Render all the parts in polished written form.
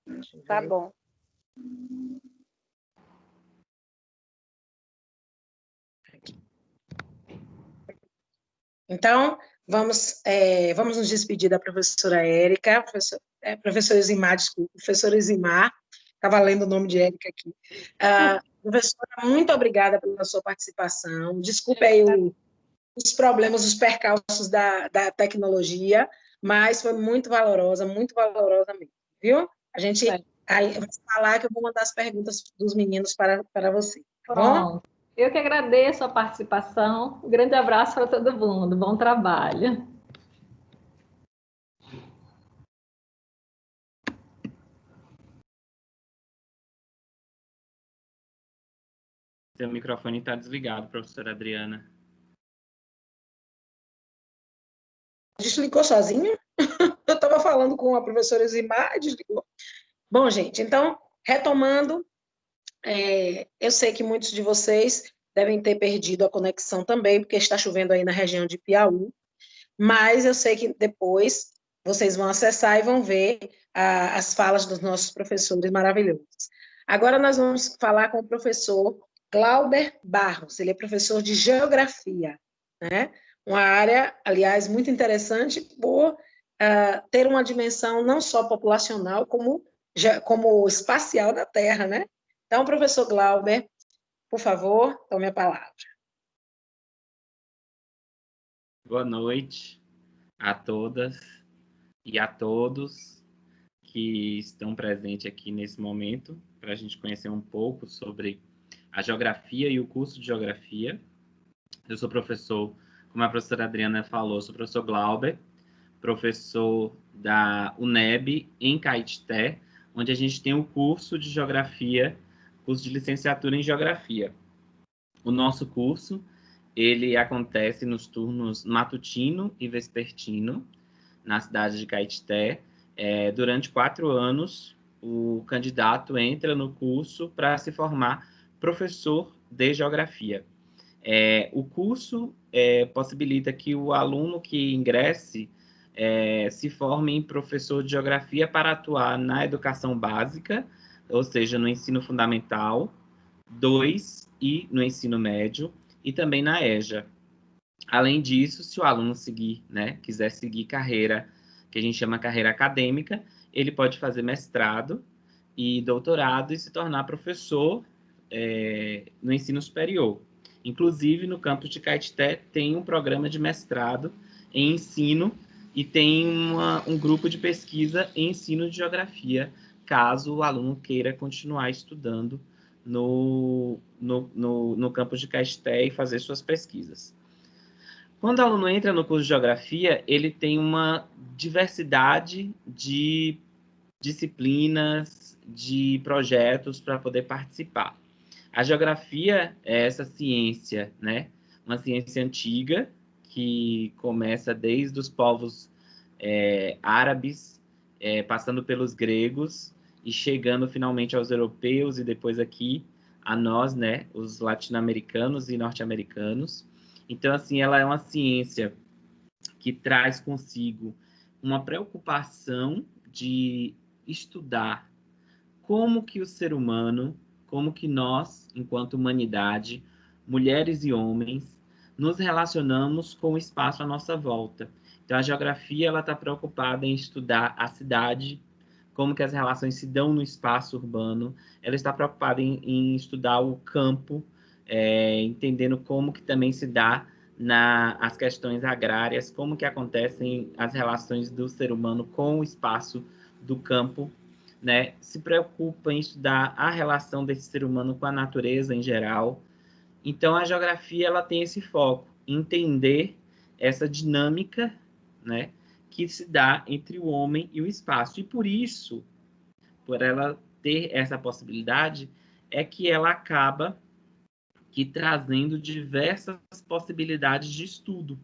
Deixa eu Tá ver. bom. Então, vamos nos despedir da professora Érica, professora Isimar, desculpa, professora Isimar, estava lendo o nome de Érica aqui. Professora, muito obrigada pela sua participação. Desculpe aí os problemas, os percalços da tecnologia, mas foi muito valorosa mesmo, viu? A gente vai falar que eu vou mandar as perguntas dos meninos para você, tá bom? Pronto. Eu que agradeço a participação. Um grande abraço para todo mundo. Bom trabalho. Seu microfone está desligado, professora Adriana. Desligou sozinho? Eu estava falando com a professora Zimar e desligou. Bom, gente, então, retomando, eu sei que muitos de vocês devem ter perdido a conexão também, porque está chovendo aí na região de Piauí, mas eu sei que depois vocês vão acessar e vão ver as falas dos nossos professores maravilhosos. Agora nós vamos falar com o professor Glauber Barros, ele é professor de Geografia, né? Uma área, aliás, muito interessante por ter uma dimensão não só populacional, como espacial da Terra, né? Então, professor Glauber, por favor, tome a palavra. Boa noite a todas e a todos que estão presentes aqui nesse momento, para a gente conhecer um pouco sobre a geografia e o curso de geografia. Eu sou professor, como a professora Adriana falou, sou professor Glauber, professor da UNEB em Caetité, onde a gente tem o curso de geografia, curso de licenciatura em geografia. O nosso curso, ele acontece nos turnos matutino e vespertino, na cidade de Caetité. Durante 4 anos, o candidato entra no curso para se formar professor de geografia. O curso possibilita que o aluno que ingresse se forme em professor de geografia para atuar na educação básica, ou seja, no ensino fundamental, 2 e no ensino médio, e também na EJA. Além disso, se o aluno quiser seguir carreira, que a gente chama carreira acadêmica, ele pode fazer mestrado e doutorado e se tornar professor no ensino superior. Inclusive, no campus de Caetité tem um programa de mestrado em ensino e tem um grupo de pesquisa em ensino de geografia, caso o aluno queira continuar estudando no campus de Caetité e fazer suas pesquisas. Quando o aluno entra no curso de geografia, ele tem uma diversidade de disciplinas, de projetos para poder participar. A geografia é essa ciência, né? Uma ciência antiga que começa desde os povos árabes, passando pelos gregos e chegando finalmente aos europeus e depois aqui a nós, né? Os latino-americanos e norte-americanos. Então, assim, ela é uma ciência que traz consigo uma preocupação de estudar como que o ser humano, como que nós, enquanto humanidade, mulheres e homens, nos relacionamos com o espaço à nossa volta. Então, a geografia ela está preocupada em estudar a cidade, como que as relações se dão no espaço urbano. Ela está preocupada em estudar o campo, entendendo como que também se dá as questões agrárias, como que acontecem as relações do ser humano com o espaço do campo, né? Se preocupa em estudar a relação desse ser humano com a natureza em geral. Então, a geografia ela tem esse foco, entender essa dinâmica, né, que se dá entre o homem e o espaço. E por isso, por ela ter essa possibilidade, é que ela acaba trazendo diversas possibilidades de estudo.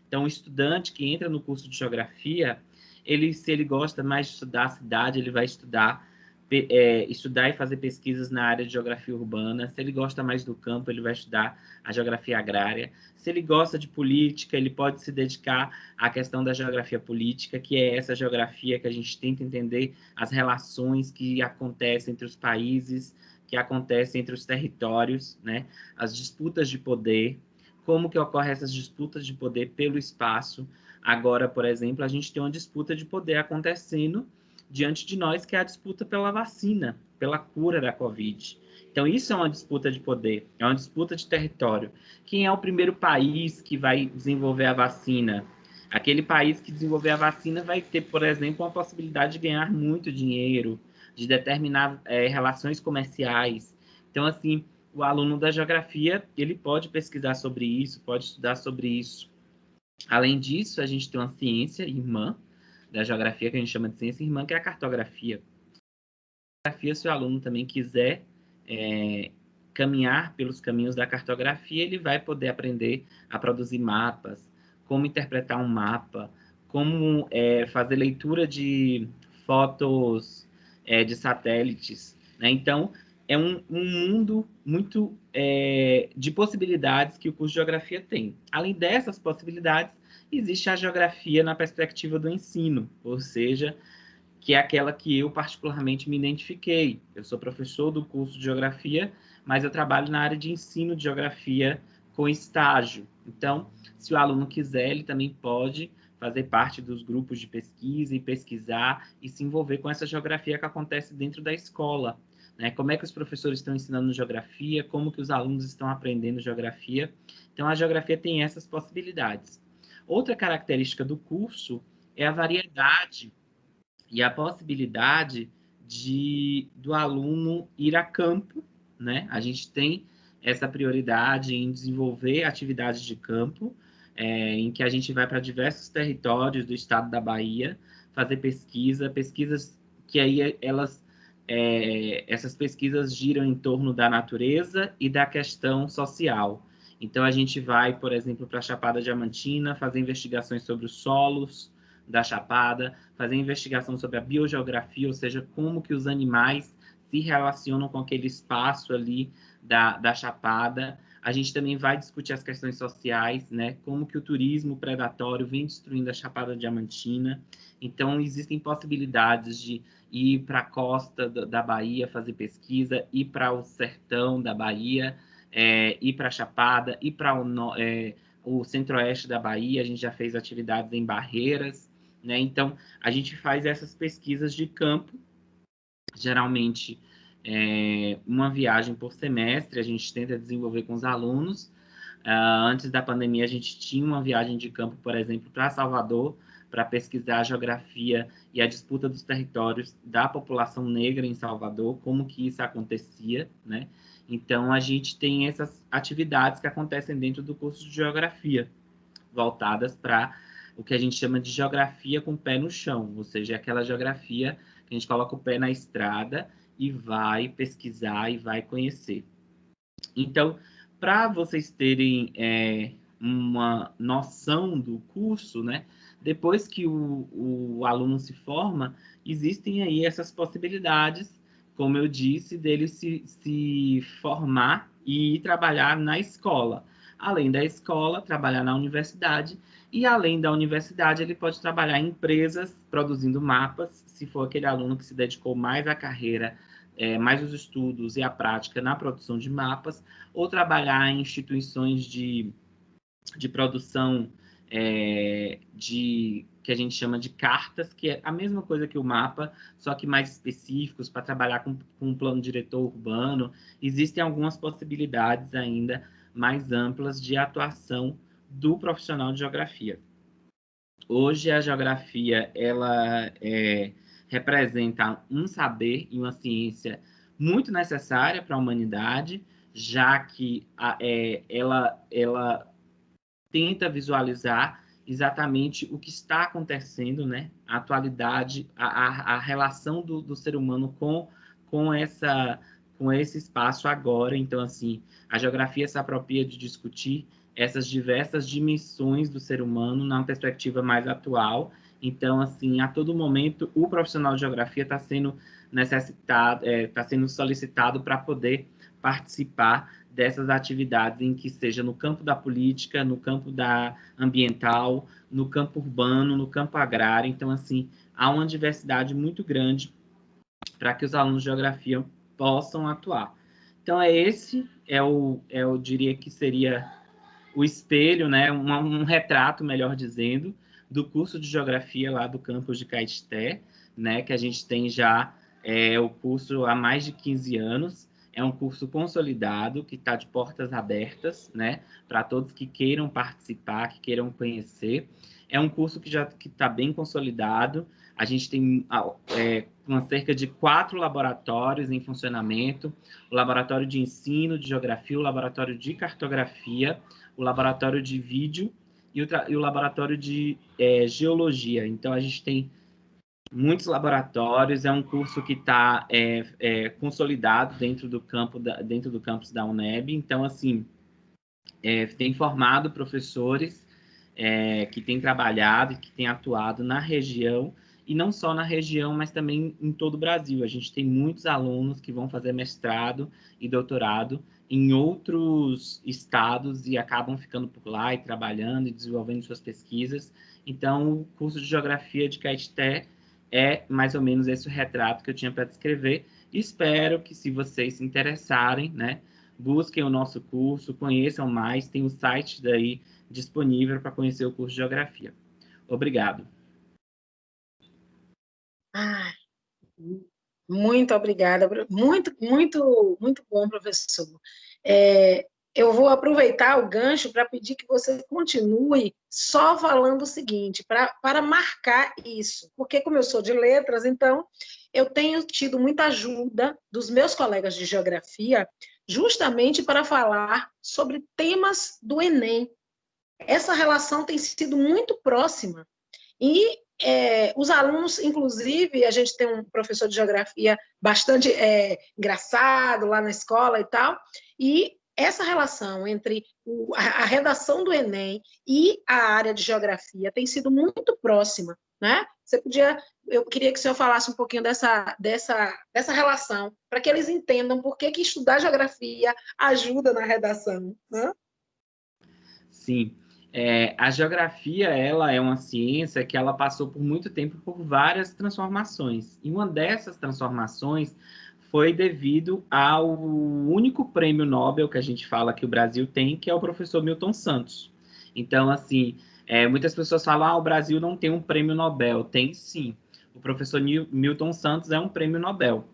Então, o estudante que entra no curso de geografia, se ele gosta mais de estudar a cidade, ele vai estudar estudar e fazer pesquisas na área de geografia urbana. Se ele gosta mais do campo, ele vai estudar a geografia agrária. Se ele gosta de política, ele pode se dedicar à questão da geografia política, que é essa geografia que a gente tenta entender as relações que acontecem entre os países, que acontecem entre os territórios, né? As disputas de poder, como que ocorrem essas disputas de poder pelo espaço. Agora, por exemplo, a gente tem uma disputa de poder acontecendo diante de nós, que é a disputa pela vacina, pela cura da Covid. Então, isso é uma disputa de poder, é uma disputa de território. Quem é o primeiro país que vai desenvolver a vacina? Aquele país que desenvolver a vacina vai ter, por exemplo, uma possibilidade de ganhar muito dinheiro, de determinar relações comerciais. Então, assim, o aluno da geografia, ele pode pesquisar sobre isso, pode estudar sobre isso. Além disso, a gente tem uma ciência irmã da geografia, que a gente chama de ciência irmã, que é a cartografia. A cartografia, se o aluno também quiser caminhar pelos caminhos da cartografia, ele vai poder aprender a produzir mapas, como interpretar um mapa, como fazer leitura de fotos de satélites, né? Então, é um mundo muito de possibilidades que o curso de geografia tem. Além dessas possibilidades, existe a geografia na perspectiva do ensino, ou seja, que é aquela que eu particularmente me identifiquei. Eu sou professor do curso de geografia, mas eu trabalho na área de ensino de geografia com estágio. Então, se o aluno quiser, ele também pode fazer parte dos grupos de pesquisa e pesquisar e se envolver com essa geografia que acontece dentro da escola, né? Como é que os professores estão ensinando geografia, como que os alunos estão aprendendo geografia. Então, a geografia tem essas possibilidades. Outra característica do curso é a variedade e a possibilidade do aluno ir a campo, né? A gente tem essa prioridade em desenvolver atividades de campo, em que a gente vai para diversos territórios do estado da Bahia, fazer pesquisas que aí essas pesquisas giram em torno da natureza e da questão social. Então, a gente vai, por exemplo, para a Chapada Diamantina, fazer investigações sobre os solos da Chapada, fazer investigação sobre a biogeografia, ou seja, como que os animais se relacionam com aquele espaço ali da Chapada. A gente também vai discutir as questões sociais, né? Como que o turismo predatório vem destruindo a Chapada Diamantina. Então, existem possibilidades de ir para a costa da Bahia fazer pesquisa, ir para o sertão da Bahia, ir para a Chapada, ir para o centro-oeste da Bahia. A gente já fez atividades em Barreiras, né? Então, a gente faz essas pesquisas de campo, geralmente uma viagem por semestre, a gente tenta desenvolver com os alunos. Antes da pandemia, a gente tinha uma viagem de campo, por exemplo, para Salvador, para pesquisar a geografia e a disputa dos territórios da população negra em Salvador, como que isso acontecia, né? Então, a gente tem essas atividades que acontecem dentro do curso de geografia, voltadas para o que a gente chama de geografia com o pé no chão, ou seja, aquela geografia que a gente coloca o pé na estrada e vai pesquisar e vai conhecer. Então, para vocês terem uma noção do curso, né, depois que o aluno se forma, existem aí essas possibilidades, como eu disse, dele se formar e ir trabalhar na escola. Além da escola, trabalhar na universidade, e além da universidade, ele pode trabalhar em empresas produzindo mapas, se for aquele aluno que se dedicou mais à carreira, mais os estudos e a prática na produção de mapas, ou trabalhar em instituições de produção que a gente chama de cartas, que é a mesma coisa que o mapa, só que mais específicos, para trabalhar com um plano diretor urbano. Existem algumas possibilidades ainda mais amplas de atuação do profissional de geografia. Hoje, a geografia ela representa um saber e uma ciência muito necessária para a humanidade, já que ela tenta visualizar exatamente o que está acontecendo, né? A atualidade, a relação do ser humano com esse espaço agora. Então, assim, a geografia se apropria de discutir essas diversas dimensões do ser humano numa perspectiva mais atual Então, assim, a todo momento, o profissional de geografia está sendo necessitado, está sendo solicitado para poder participar dessas atividades, em que seja no campo da política, no campo da ambiental, no campo urbano, no campo agrário. Então, assim, há uma diversidade muito grande para que os alunos de geografia possam atuar. Então, eu diria que seria o espelho, né, um retrato, melhor dizendo, do curso de geografia lá do campus de Caetité, né, que a gente tem já o curso há mais de 15 anos. É um curso consolidado, que está de portas abertas, né, para todos que queiram participar, que queiram conhecer. É um curso que já está bem consolidado. A gente tem cerca de 4 laboratórios em funcionamento: o laboratório de ensino de geografia, o laboratório de cartografia, o laboratório de vídeo e o laboratório de geologia. Então, a gente tem muitos laboratórios, é um curso que está consolidado dentro do campus da UNEB. Então, assim, tem formado professores que têm trabalhado e que têm atuado na região, e não só na região, mas também em todo o Brasil. A gente tem muitos alunos que vão fazer mestrado e doutorado em outros estados e acabam ficando por lá e trabalhando e desenvolvendo suas pesquisas. Então, o curso de Geografia de Caetité é mais ou menos esse o retrato que eu tinha para descrever. Espero que, se vocês se interessarem, né, busquem o nosso curso, conheçam mais, tem o site daí disponível para conhecer o curso de Geografia. Obrigado. Ah, muito obrigada. Muito, muito, muito bom, professor. Eu vou aproveitar o gancho para pedir que você continue só falando o seguinte, para marcar isso, porque como eu sou de letras, então eu tenho tido muita ajuda dos meus colegas de geografia, justamente para falar sobre temas do Enem. Essa relação tem sido muito próxima. E os alunos, inclusive, a gente tem um professor de geografia bastante engraçado lá na escola e tal, e essa relação entre a redação do Enem e a área de geografia tem sido muito próxima, né? Eu queria que o senhor falasse um pouquinho dessa relação, para que eles entendam por que estudar geografia ajuda na redação, né? Sim. A geografia, ela é uma ciência que ela passou por muito tempo por várias transformações. E uma dessas transformações foi devido ao único prêmio Nobel que a gente fala que o Brasil tem, que é o professor Milton Santos. Então, assim, muitas pessoas falam, o Brasil não tem um prêmio Nobel. Tem sim. O professor Milton Santos é um prêmio Nobel.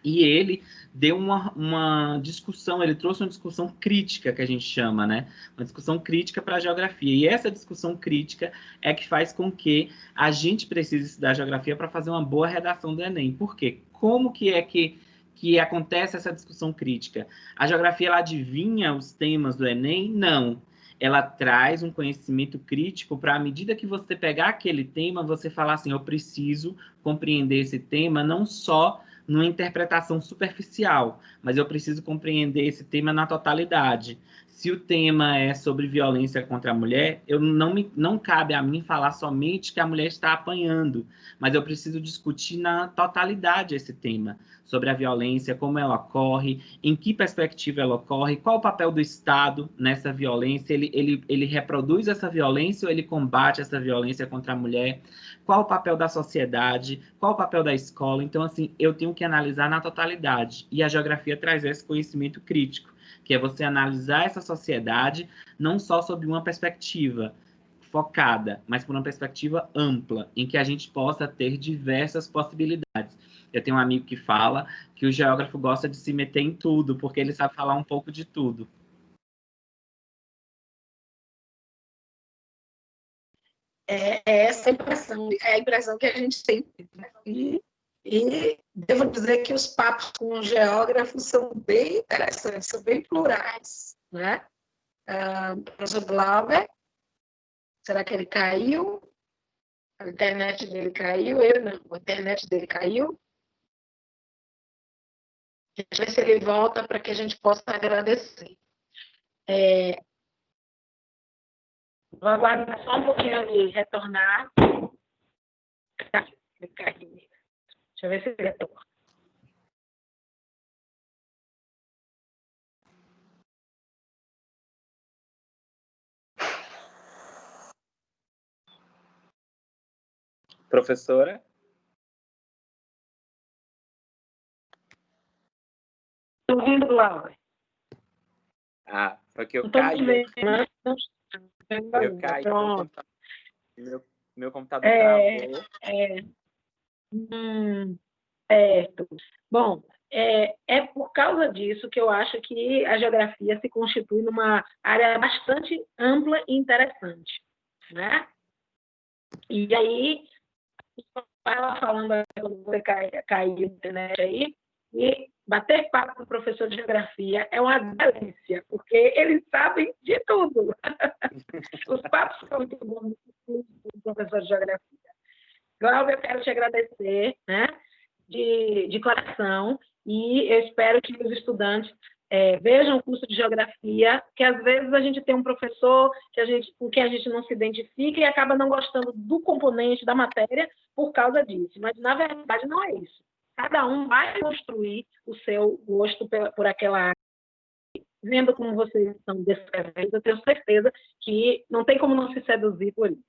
E ele deu uma discussão, ele trouxe uma discussão crítica, que a gente chama, né? Uma discussão crítica para a geografia. E essa discussão crítica é que faz com que a gente precise estudar geografia para fazer uma boa redação do Enem. Por quê? Como que é que acontece essa discussão crítica? A geografia, ela adivinha os temas do Enem? Não. Ela traz um conhecimento crítico para, à medida que você pegar aquele tema, você falar assim, eu preciso compreender esse tema não só numa interpretação superficial, mas eu preciso compreender esse tema na totalidade. Se o tema é sobre violência contra a mulher, não cabe a mim falar somente que a mulher está apanhando, mas eu preciso discutir na totalidade esse tema, sobre a violência, como ela ocorre, em que perspectiva ela ocorre, qual o papel do Estado nessa violência, ele reproduz essa violência ou ele combate essa violência contra a mulher, qual o papel da sociedade, qual o papel da escola. Então, assim, eu tenho que analisar na totalidade. E a geografia traz esse conhecimento crítico, que é você analisar essa sociedade não só sob uma perspectiva focada, mas por uma perspectiva ampla, em que a gente possa ter diversas possibilidades. Eu tenho um amigo que fala que o geógrafo gosta de se meter em tudo, porque ele sabe falar um pouco de tudo. Essa impressão, é a impressão que a gente tem. Né? E devo dizer que os papos com os geógrafos são bem interessantes, são bem plurais. Né? Professor Glauber, será que ele caiu? A internet dele caiu? Ele não, a internet dele caiu. Deixa eu ver se ele volta para que a gente possa agradecer. Vou aguardar só um pouquinho ele retornar. Ele caiu. Deixa eu ver se ele retorna. Professora? Estou ouvindo, Laura. Ah, foi que eu Não estou caí. me vendo, né? Eu caí. Pronto. Meu computador travou. Certo. Bom, é por causa disso que eu acho que a geografia se constitui numa área bastante ampla e interessante, né? E aí, ela falando quando você caiu na internet aí, e bater papo com o professor de geografia é uma delícia, porque eles sabem de tudo. Os papos são muito bons do professor de geografia. Glauber, eu quero te agradecer, né, de coração, e eu espero que os estudantes vejam o curso de geografia, que às vezes a gente tem um professor com quem a gente não se identifica e acaba não gostando do componente da matéria por causa disso, mas na verdade não é isso. Cada um vai construir o seu gosto por aquela área. Vendo como vocês estão descrevendo, eu tenho certeza que não tem como não se seduzir por isso.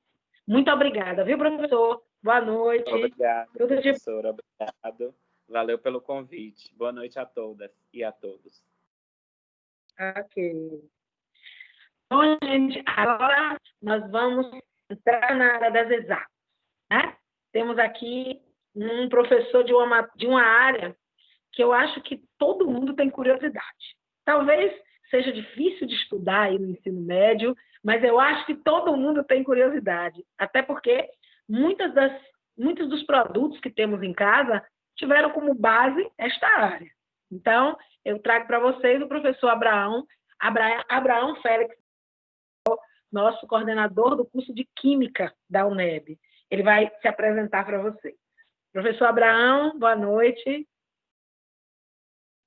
Muito obrigada, viu, professor? Boa noite. Obrigado, professora. Obrigado. Valeu pelo convite. Boa noite a todas e a todos. Ok. Bom, gente, agora nós vamos entrar na área das exatas, né? Temos aqui um professor de uma área que eu acho que todo mundo tem curiosidade. Talvez seja difícil de estudar aí no ensino médio, mas eu acho que todo mundo tem curiosidade, até porque muitos dos produtos que temos em casa tiveram como base esta área. Então, eu trago para vocês o professor Abraão Félix, nosso coordenador do curso de Química da UNEB. Ele vai se apresentar para vocês. Professor Abraão, boa noite.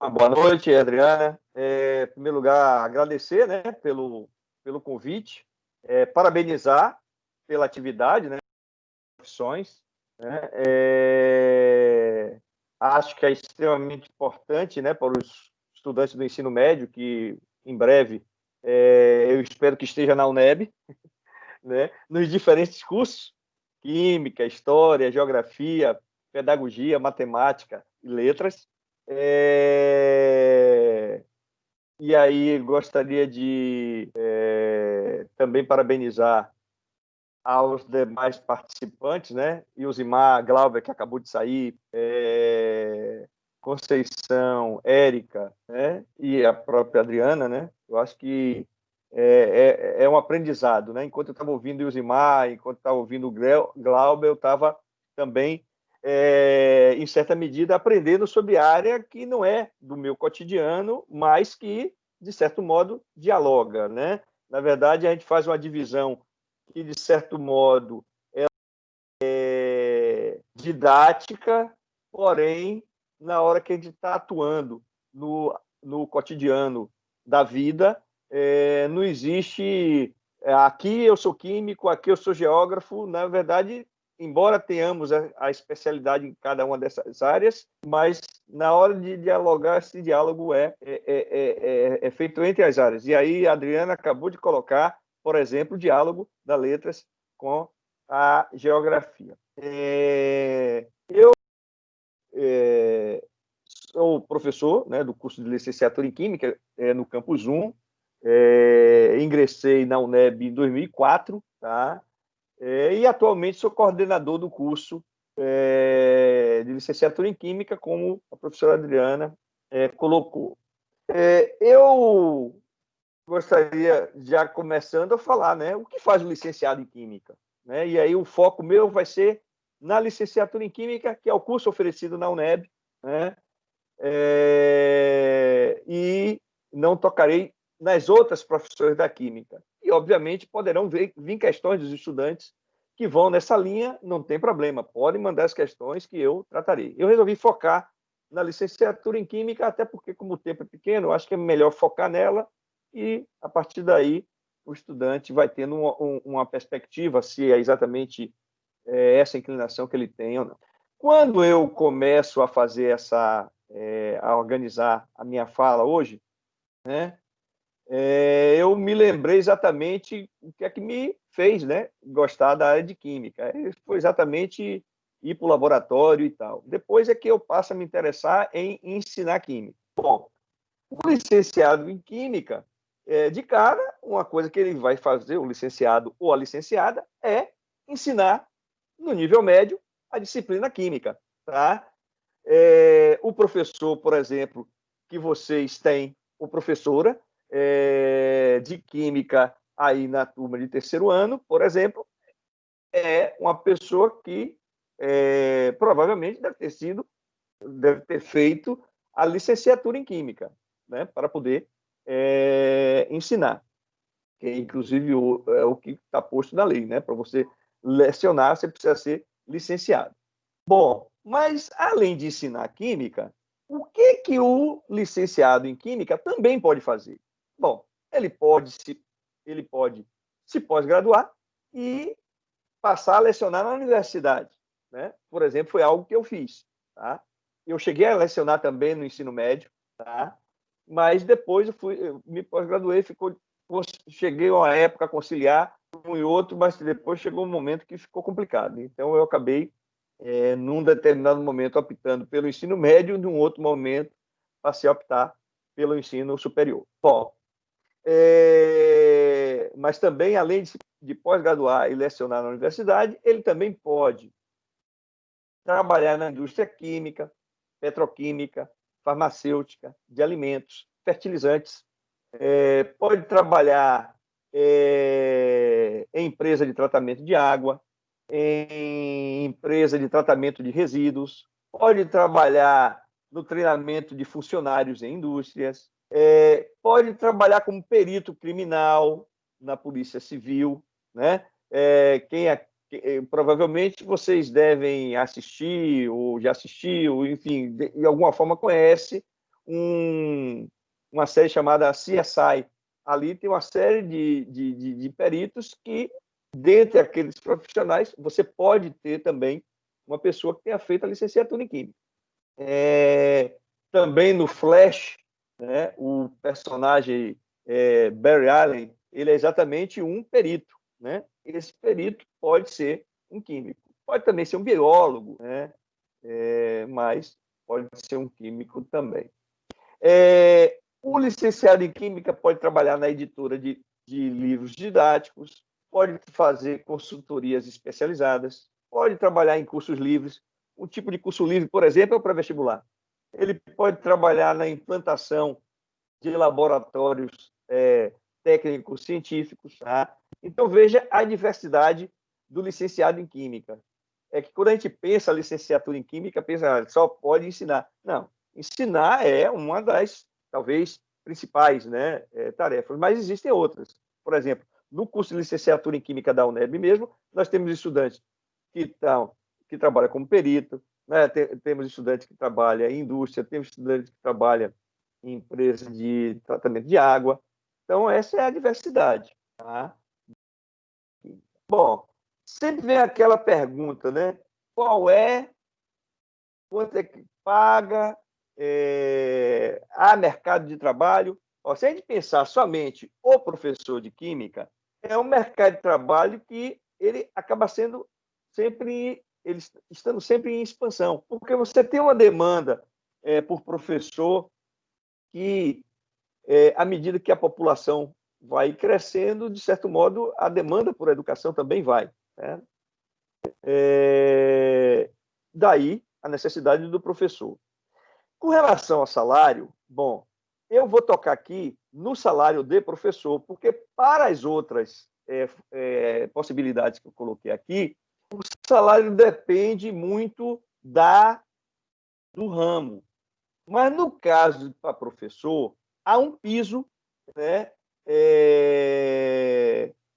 Boa noite, Adriana. Em primeiro lugar, agradecer, né, pelo convite, parabenizar pela atividade, né, profissões, né, acho que é extremamente importante, né, para os estudantes do ensino médio, que em breve eu espero que esteja na UNEB, né, nos diferentes cursos, Química, História, Geografia, Pedagogia, Matemática e Letras. E aí gostaria de também parabenizar aos demais participantes, né? Ilzimar, Glauber, que acabou de sair, Conceição, Érica, né? E a própria Adriana, né? Eu acho que é um aprendizado, né? Enquanto eu estava ouvindo o Ilzimar, enquanto eu estava ouvindo o Glauber, eu estava também, em certa medida, aprendendo sobre a área que não é do meu cotidiano, mas que, de certo modo, dialoga, né? Na verdade, a gente faz uma divisão que, de certo modo, é didática, porém, na hora que a gente está atuando no cotidiano da vida, não existe aqui eu sou químico, aqui eu sou geógrafo. Na verdade, embora tenhamos a especialidade em cada uma dessas áreas, mas na hora de dialogar, esse diálogo é feito entre as áreas. E aí a Adriana acabou de colocar, por exemplo, o diálogo das letras com a geografia. Eu sou professor, né, do curso de licenciatura em Química no Campus 1, ingressei na UNEB em 2004, tá? E atualmente sou coordenador do curso de licenciatura em Química, como a professora Adriana colocou. Eu gostaria, já começando, a falar, né, o que faz o licenciado em Química, né? E aí o foco meu vai ser na licenciatura em Química, que é o curso oferecido na UNEB, né? E não tocarei nas outras profissões da Química. E, obviamente, poderão vir questões dos estudantes que vão nessa linha, não tem problema, podem mandar as questões que eu tratarei. Eu resolvi focar na licenciatura em Química, até porque, como o tempo é pequeno, eu acho que é melhor focar nela e, a partir daí, o estudante vai tendo uma perspectiva, se é exatamente essa inclinação que ele tem ou não. Quando eu começo a fazer a organizar a minha fala hoje, né, eu me lembrei exatamente o que é que me fez, né, gostar da área de química. Foi exatamente ir para o laboratório e tal. Depois é que eu passo a me interessar em ensinar química. Bom, o licenciado em química, de cara, uma coisa que ele vai fazer, o licenciado ou a licenciada, é ensinar no nível médio a disciplina química, tá? O professor, por exemplo, que vocês têm, ou professora de química aí na turma de terceiro ano, por exemplo, é uma pessoa que provavelmente deve ter feito a licenciatura em química, né, para poder ensinar, que é, inclusive o que está posto na lei, né? Para você lecionar, você precisa ser licenciado. Bom, mas além de ensinar química, o que o licenciado em química também pode fazer? Bom, ele pode se pós-graduar e passar a lecionar na universidade, né? Por exemplo, foi algo que eu fiz, tá? Eu cheguei a lecionar também no ensino médio, tá? Mas depois eu me pós-graduei, cheguei a uma época a conciliar um e outro, mas depois chegou um momento que ficou complicado. Então eu acabei num determinado momento optando pelo ensino médio, num outro momento passei a optar pelo ensino superior. Bom, mas também, além de pós-graduar e lecionar na universidade, ele também pode trabalhar na indústria química, petroquímica, farmacêutica, de alimentos, fertilizantes, pode trabalhar em empresa de tratamento de água, em empresa de tratamento de resíduos, pode trabalhar no treinamento de funcionários em indústrias, pode trabalhar como perito criminal na Polícia Civil, né? Provavelmente vocês devem assistir, ou já assistiu, enfim, de alguma forma conhece uma série chamada CSI. Ali tem uma série de peritos que, dentre aqueles profissionais, você pode ter também uma pessoa que tenha feito a licenciatura em Química. Também no Flash, né, o personagem Barry Allen, ele é exatamente um perito, né? Esse perito pode ser um químico, pode também ser um biólogo, né? Mas pode ser um químico também. O licenciado em Química pode trabalhar na editora de livros didáticos, pode fazer consultorias especializadas, pode trabalhar em cursos livres. Um tipo de curso livre, por exemplo, é o pré-vestibular. Ele pode trabalhar na implantação de laboratórios técnicos científicos. Tá? Então, veja a diversidade do licenciado em Química. É que quando a gente pensa a licenciatura em Química, pensa só pode ensinar. Não, ensinar é uma das, talvez, principais, né, tarefas, mas existem outras. Por exemplo, no curso de licenciatura em Química da UNEB mesmo, nós temos estudantes que trabalham como perito, né? Temos estudantes que trabalham em indústria, temos estudantes que trabalham em empresas de tratamento de água. Então, essa é a diversidade. Tá? Bom, sempre vem aquela pergunta, né? Quanto é que paga? Há mercado de trabalho? Se a gente pensar somente o professor de Química, é um mercado de trabalho que ele acaba sendo estando sempre em expansão, porque você tem uma demanda por professor que, à medida que a população vai crescendo, de certo modo, a demanda por educação também vai. Né? Daí a necessidade do professor. Com relação ao salário, bom, eu vou tocar aqui no salário de professor, porque para as outras possibilidades que eu coloquei aqui, o salário depende muito do ramo. Mas no caso para professor, há um piso, né,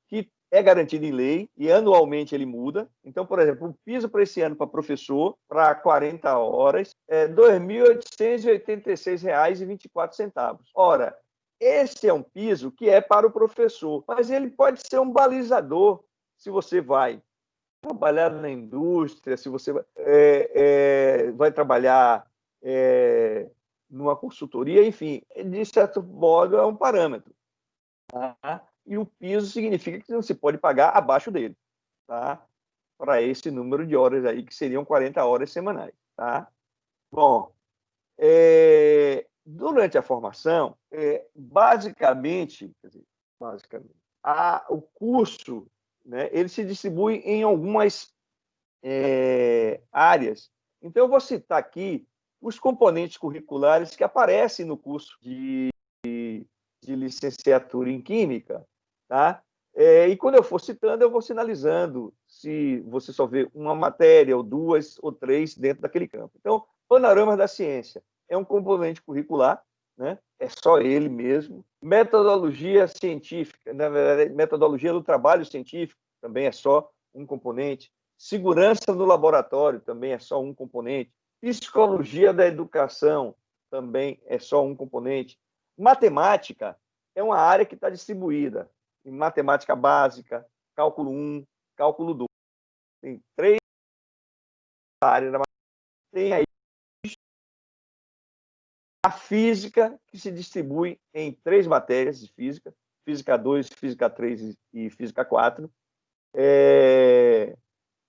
que é garantido em lei e anualmente ele muda. Então, por exemplo, o piso para esse ano para professor, para 40 horas, é R$ 2.886,24. Ora, esse é um piso que é para o professor, mas ele pode ser um balizador se você vai trabalhar na indústria, se você vai trabalhar numa consultoria, enfim, de certo modo é um parâmetro. Tá? E o piso significa que não se pode pagar abaixo dele, tá? Para esse número de horas aí, que seriam 40 horas semanais. Tá? Bom, durante a formação, basicamente, o curso, né, ele se distribui em algumas áreas. Então, eu vou citar aqui os componentes curriculares que aparecem no curso de licenciatura em Química, tá? E quando eu for citando, eu vou sinalizando se você só vê uma matéria, ou duas, ou três dentro daquele campo. Então, Panorama da Ciência é um componente curricular, né? É só ele mesmo. Metodologia científica, na verdade, metodologia do trabalho científico também é só um componente. Segurança no laboratório também é só um componente. Psicologia da educação também é só um componente. Matemática é uma área que está distribuída em matemática básica, cálculo 1, cálculo 2. Tem 3 áreas da matemática. Tem aí a física, que se distribui em 3 matérias de física: física 2, física 3 e física 4.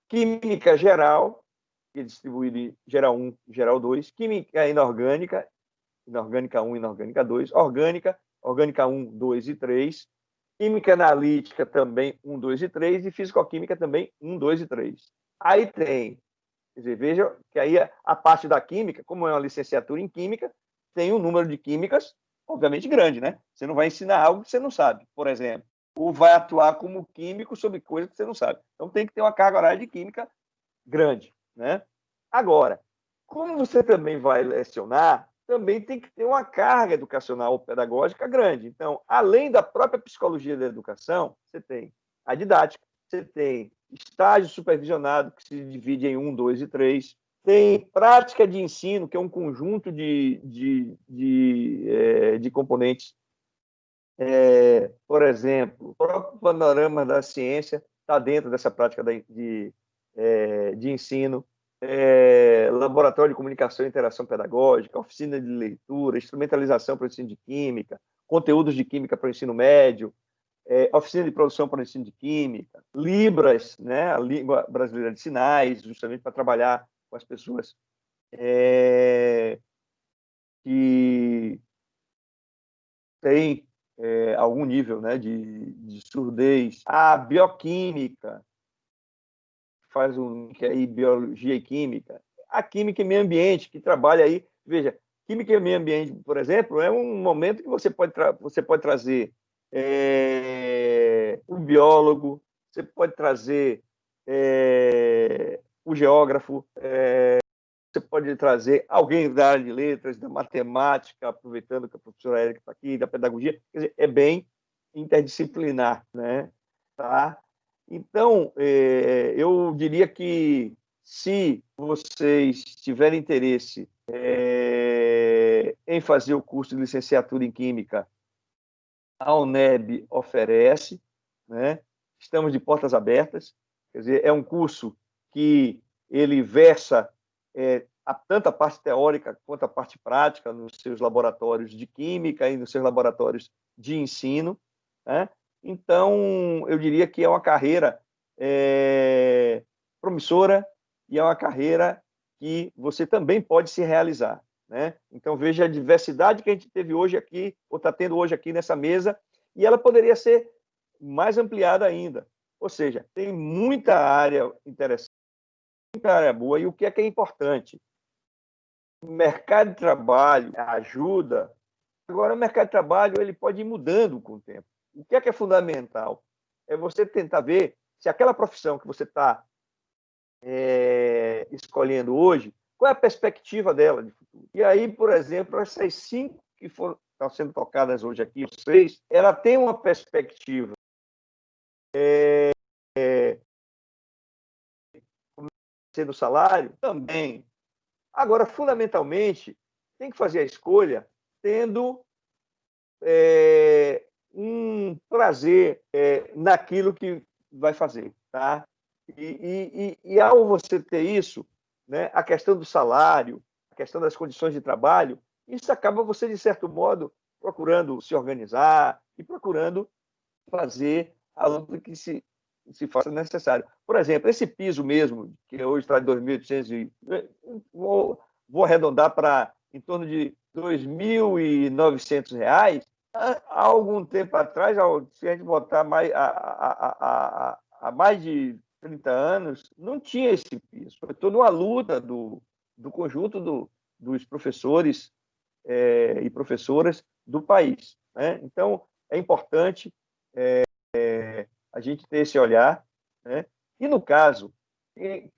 Química geral, que é distribuída em geral 1 e geral 2. Química inorgânica 1 e inorgânica 2. Orgânica 1, 2 e 3. Química analítica também 1, 2 e 3. E fisicoquímica também 1, 2 e 3. Aí tem, quer dizer, veja que aí a parte da química, como é uma licenciatura em química, tem um número de químicas, obviamente, grande, né? Você não vai ensinar algo que você não sabe, por exemplo. Ou vai atuar como químico sobre coisas que você não sabe. Então, tem que ter uma carga horária de química grande, né? Agora, como você também vai lecionar, também tem que ter uma carga educacional ou pedagógica grande. Então, além da própria psicologia da educação, você tem a didática, você tem estágio supervisionado, que se divide em 1, 2 e 3, tem prática de ensino, que é um conjunto de componentes. Por exemplo, o próprio Panorama da Ciência está dentro dessa prática de ensino. Laboratório de comunicação e interação pedagógica, oficina de leitura, instrumentalização para o ensino de química, conteúdos de química para o ensino médio, oficina de produção para o ensino de química, Libras, né, a língua brasileira de sinais, justamente para trabalhar com as pessoas que têm algum nível, né, de surdez. A bioquímica, faz um link aí, biologia e química. A química e meio ambiente, que trabalha aí, veja, química e meio ambiente, por exemplo, é um momento que você pode trazer o biólogo, você pode trazer o geógrafo, você pode trazer alguém da área de letras, da matemática, aproveitando que a professora Érica está aqui, da pedagogia, quer dizer, é bem interdisciplinar, né? Tá? Então, eu diria que se vocês tiverem interesse em fazer o curso de licenciatura em Química, a UNEB oferece, né? Estamos de portas abertas, quer dizer, é um curso que ele versa tanto a parte teórica quanto a parte prática nos seus laboratórios de Química e nos seus laboratórios de ensino, né? Então, eu diria que é uma carreira promissora e é uma carreira que você também pode se realizar, né? Então, veja a diversidade que a gente teve hoje aqui, ou está tendo hoje aqui nessa mesa, e ela poderia ser mais ampliada ainda. Ou seja, tem muita área interessante, muita área boa, e o que é importante? O mercado de trabalho ajuda. Agora, o mercado de trabalho ele pode ir mudando com o tempo. O que é fundamental? É você tentar ver se aquela profissão que você está escolhendo hoje, qual é a perspectiva dela de futuro. E aí, por exemplo, essas 5 que estão sendo tocadas hoje aqui, 6, ela tem uma perspectiva do salário também. Agora, fundamentalmente, tem que fazer a escolha tendo um prazer naquilo que vai fazer, tá? E ao você ter isso, né, a questão do salário, a questão das condições de trabalho, isso acaba você, de certo modo, procurando se organizar e procurando fazer a luta que se faça necessário. Por exemplo, esse piso mesmo, que hoje está em 2.800, vou arredondar para em torno de R$ 2.900. Há algum tempo atrás, se a gente botar há mais de 30 anos, não tinha esse piso. Foi toda uma luta do conjunto dos professores e professoras do país, né? Então, é importante a gente ter esse olhar, né? E, no caso,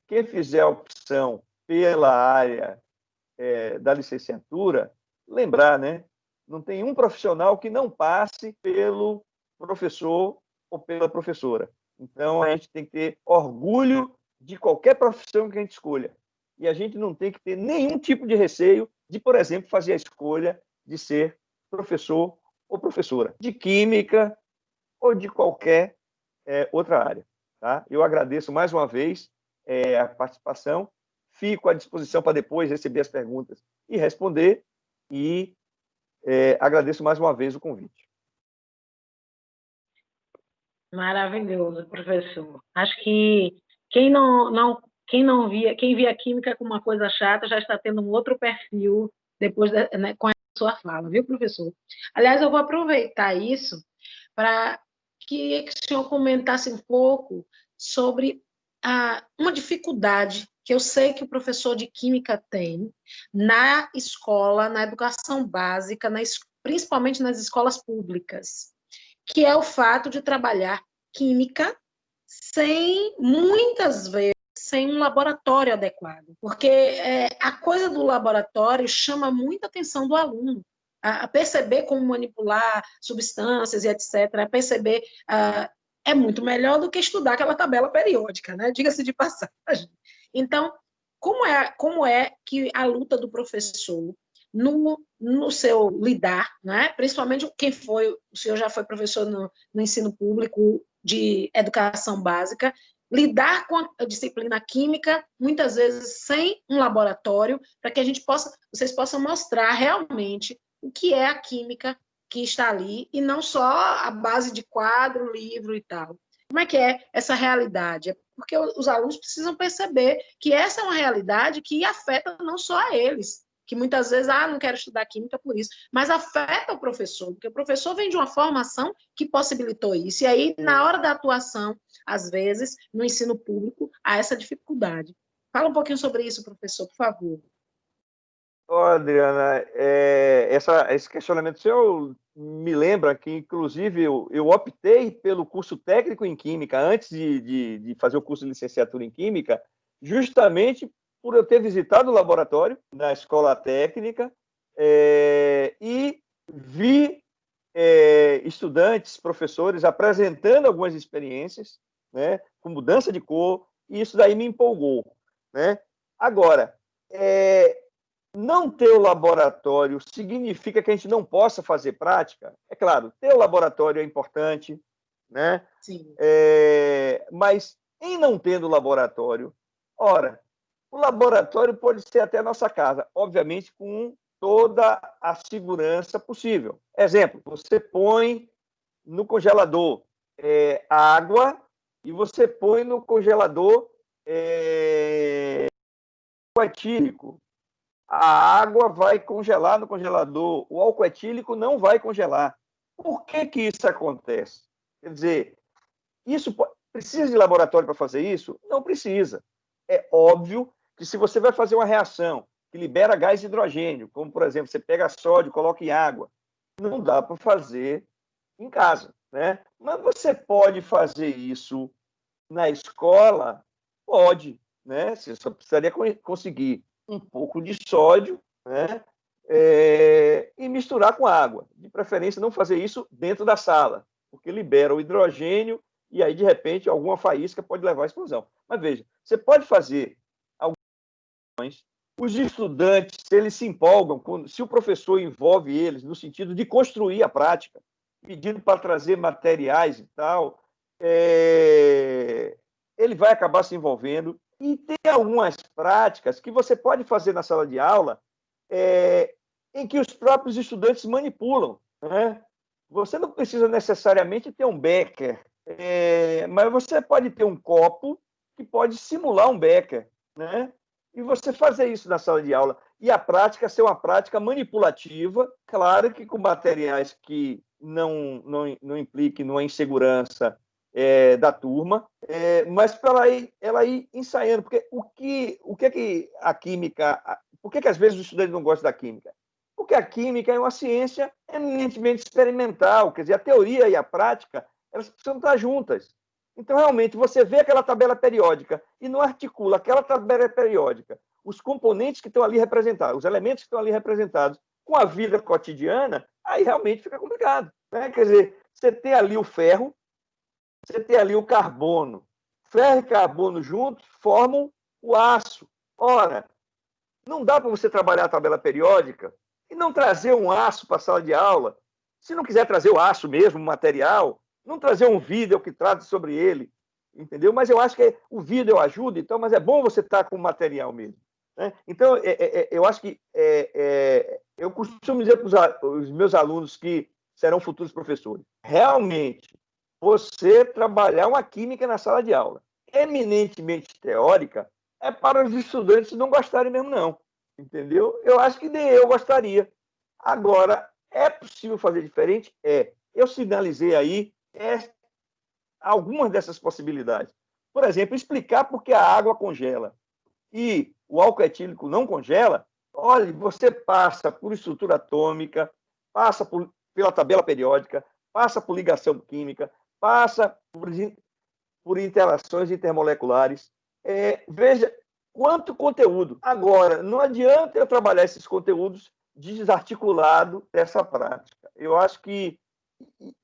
quem fizer a opção pela área da licenciatura, lembrar, né? Não tem um profissional que não passe pelo professor ou pela professora. Então, a gente tem que ter orgulho de qualquer profissão que a gente escolha. E a gente não tem que ter nenhum tipo de receio de, por exemplo, fazer a escolha de ser professor ou professora de química ou de qualquer outra área. Tá? Eu agradeço mais uma vez a participação, fico à disposição para depois receber as perguntas e responder, e agradeço mais uma vez o convite. Maravilhoso, professor. Acho que quem via química como uma coisa chata já está tendo um outro perfil depois né, com a sua fala, viu, professor? Aliás, eu vou aproveitar isso para que o senhor comentasse um pouco sobre uma dificuldade que eu sei que o professor de química tem na escola, na educação básica, principalmente nas escolas públicas, que é o fato de trabalhar química muitas vezes, sem um laboratório adequado. Porque a coisa do laboratório chama muita atenção do aluno, a perceber como manipular substâncias e etc., a perceber é muito melhor do que estudar aquela tabela periódica, né? Diga-se de passagem. Então, como é que a luta do professor no seu lidar, né? Principalmente o senhor já foi professor no ensino público de educação básica, lidar com a disciplina química, muitas vezes sem um laboratório, para que vocês possam mostrar realmente o que é a química que está ali, e não só a base de quadro, livro e tal. Como é que é essa realidade? É porque os alunos precisam perceber que essa é uma realidade que afeta não só a eles, que muitas vezes, não quero estudar química por isso, mas afeta o professor, porque o professor vem de uma formação que possibilitou isso, e aí, na hora da atuação, às vezes, no ensino público, há essa dificuldade. Fala um pouquinho sobre isso, professor, por favor. Adriana, esse questionamento seu me lembra que, inclusive, eu optei pelo curso técnico em Química antes de fazer o curso de licenciatura em Química, justamente por eu ter visitado o laboratório na escola técnica e vi estudantes, professores apresentando algumas experiências, né, com mudança de cor, e isso daí me empolgou, né? Agora, não ter o laboratório significa que a gente não possa fazer prática? É claro, ter o laboratório é importante, né? Sim. Mas em não tendo laboratório, ora, o laboratório pode ser até a nossa casa, obviamente com toda a segurança possível. Exemplo, você põe no congelador água e você põe no congelador álcool etílico. A água vai congelar no congelador, o álcool etílico não vai congelar. Por que isso acontece? Quer dizer, isso precisa de laboratório para fazer isso? Não precisa. É óbvio que se você vai fazer uma reação que libera gás de hidrogênio, como, por exemplo, você pega sódio e coloca em água, não dá para fazer em casa, né? Mas você pode fazer isso na escola? Pode, né? Você só precisaria conseguir um pouco de sódio, né? E misturar com água. De preferência, não fazer isso dentro da sala, porque libera o hidrogênio e aí, de repente, alguma faísca pode levar à explosão. Mas veja, você pode fazer algumas. Os estudantes, se eles se empolgam, se o professor envolve eles no sentido de construir a prática, pedindo para trazer materiais e tal, é ele vai acabar se envolvendo. E tem algumas práticas que você pode fazer na sala de aula em que os próprios estudantes manipulam, né? Você não precisa necessariamente ter um becker, mas você pode ter um copo que pode simular um becker, né? E você fazer isso na sala de aula. E a prática ser uma prática manipulativa, claro que com materiais que não impliquem numa insegurança da turma, mas para ela ir ensaiando. Porque o que é que a química... Por que às vezes os estudantes não gostam da química? Porque a química é uma ciência eminentemente experimental, quer dizer, a teoria e a prática, elas precisam estar juntas. Então, realmente, você vê aquela tabela periódica e não articula aquela tabela periódica, os componentes que estão ali representados, os elementos que estão ali representados com a vida cotidiana, aí realmente fica complicado, né? Quer dizer, você tem ali o ferro, você tem ali o carbono. Ferro e carbono juntos formam o aço. Ora, não dá para você trabalhar a tabela periódica e não trazer um aço para a sala de aula. Se não quiser trazer o aço mesmo, o material, não trazer um vídeo que trate sobre ele, entendeu? Mas eu acho que o vídeo ajuda, então, mas é bom você estar com o material mesmo, né? Então, eu acho que eu costumo dizer para os meus alunos que serão futuros professores, realmente, você trabalhar uma química na sala de aula, eminentemente teórica, é para os estudantes não gostarem mesmo, não. Entendeu? Eu acho que nem eu gostaria. Agora, é possível fazer diferente? Eu sinalizei aí algumas dessas possibilidades. Por exemplo, explicar por que a água congela e o álcool etílico não congela. Olha, você passa por estrutura atômica, passa pela tabela periódica, passa por ligação química, passa por interações intermoleculares. Veja quanto conteúdo. Agora, não adianta eu trabalhar esses conteúdos desarticulado dessa prática. Eu acho que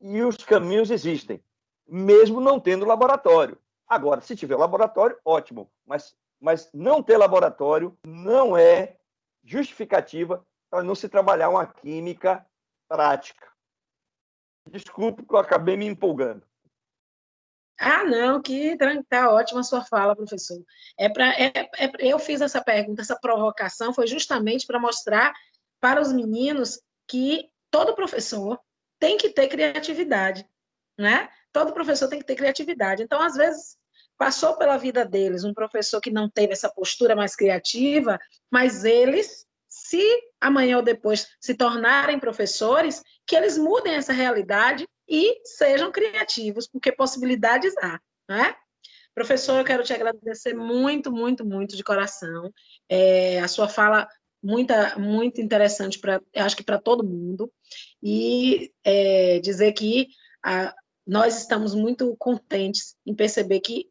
os caminhos existem, mesmo não tendo laboratório. Agora, se tiver laboratório, ótimo, mas não ter laboratório não é justificativa para não se trabalhar uma química prática. Desculpe que eu acabei me empolgando. Ah, não, que tá ótima a sua fala, professor. Eu fiz essa pergunta, essa provocação foi justamente para mostrar para os meninos que todo professor tem que ter criatividade, né? Todo professor tem que ter criatividade. Então, às vezes, passou pela vida deles um professor que não teve essa postura mais criativa, mas eles, se amanhã ou depois se tornarem professores, que eles mudem essa realidade e sejam criativos, porque possibilidades há, né? Professor, eu quero te agradecer muito, muito, muito de coração. A sua fala muito interessante, acho que para todo mundo, e dizer que nós estamos muito contentes em perceber que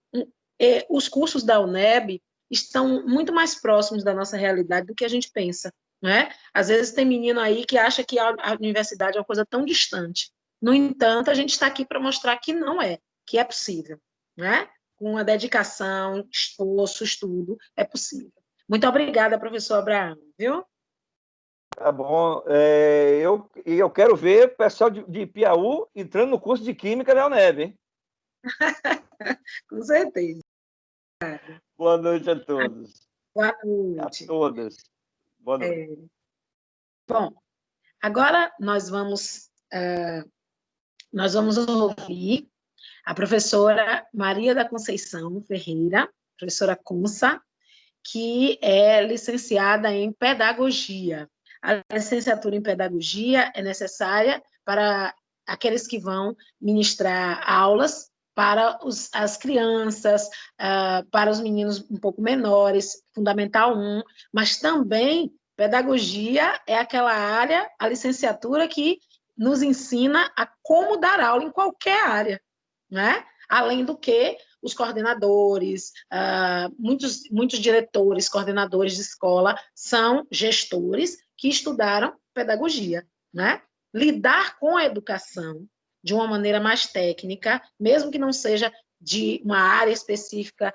os cursos da UNEB estão muito mais próximos da nossa realidade do que a gente pensa, né? Às vezes tem menino aí que acha que a universidade é uma coisa tão distante. No entanto, a gente está aqui para mostrar que não é, que é possível, né? Com a dedicação, esforço, estudo, é possível. Muito obrigada, professor Abraão, viu? Tá bom. Eu quero ver o pessoal de Piauí entrando no curso de Química da UNEB, hein? Com certeza. Boa noite a todos. Boa noite. A todas. Boa noite. Bom, agora nós vamos ouvir a professora Maria da Conceição Ferreira, professora Consa, que é licenciada em Pedagogia. A licenciatura em Pedagogia é necessária para aqueles que vão ministrar aulas para as crianças, para os meninos um pouco menores, Fundamental 1, mas também Pedagogia é aquela área, a licenciatura que nos ensina a como dar aula em qualquer área, né? Além do que os coordenadores, muitos diretores, coordenadores de escola são gestores que estudaram pedagogia, né? Lidar com a educação de uma maneira mais técnica, mesmo que não seja de uma área específica,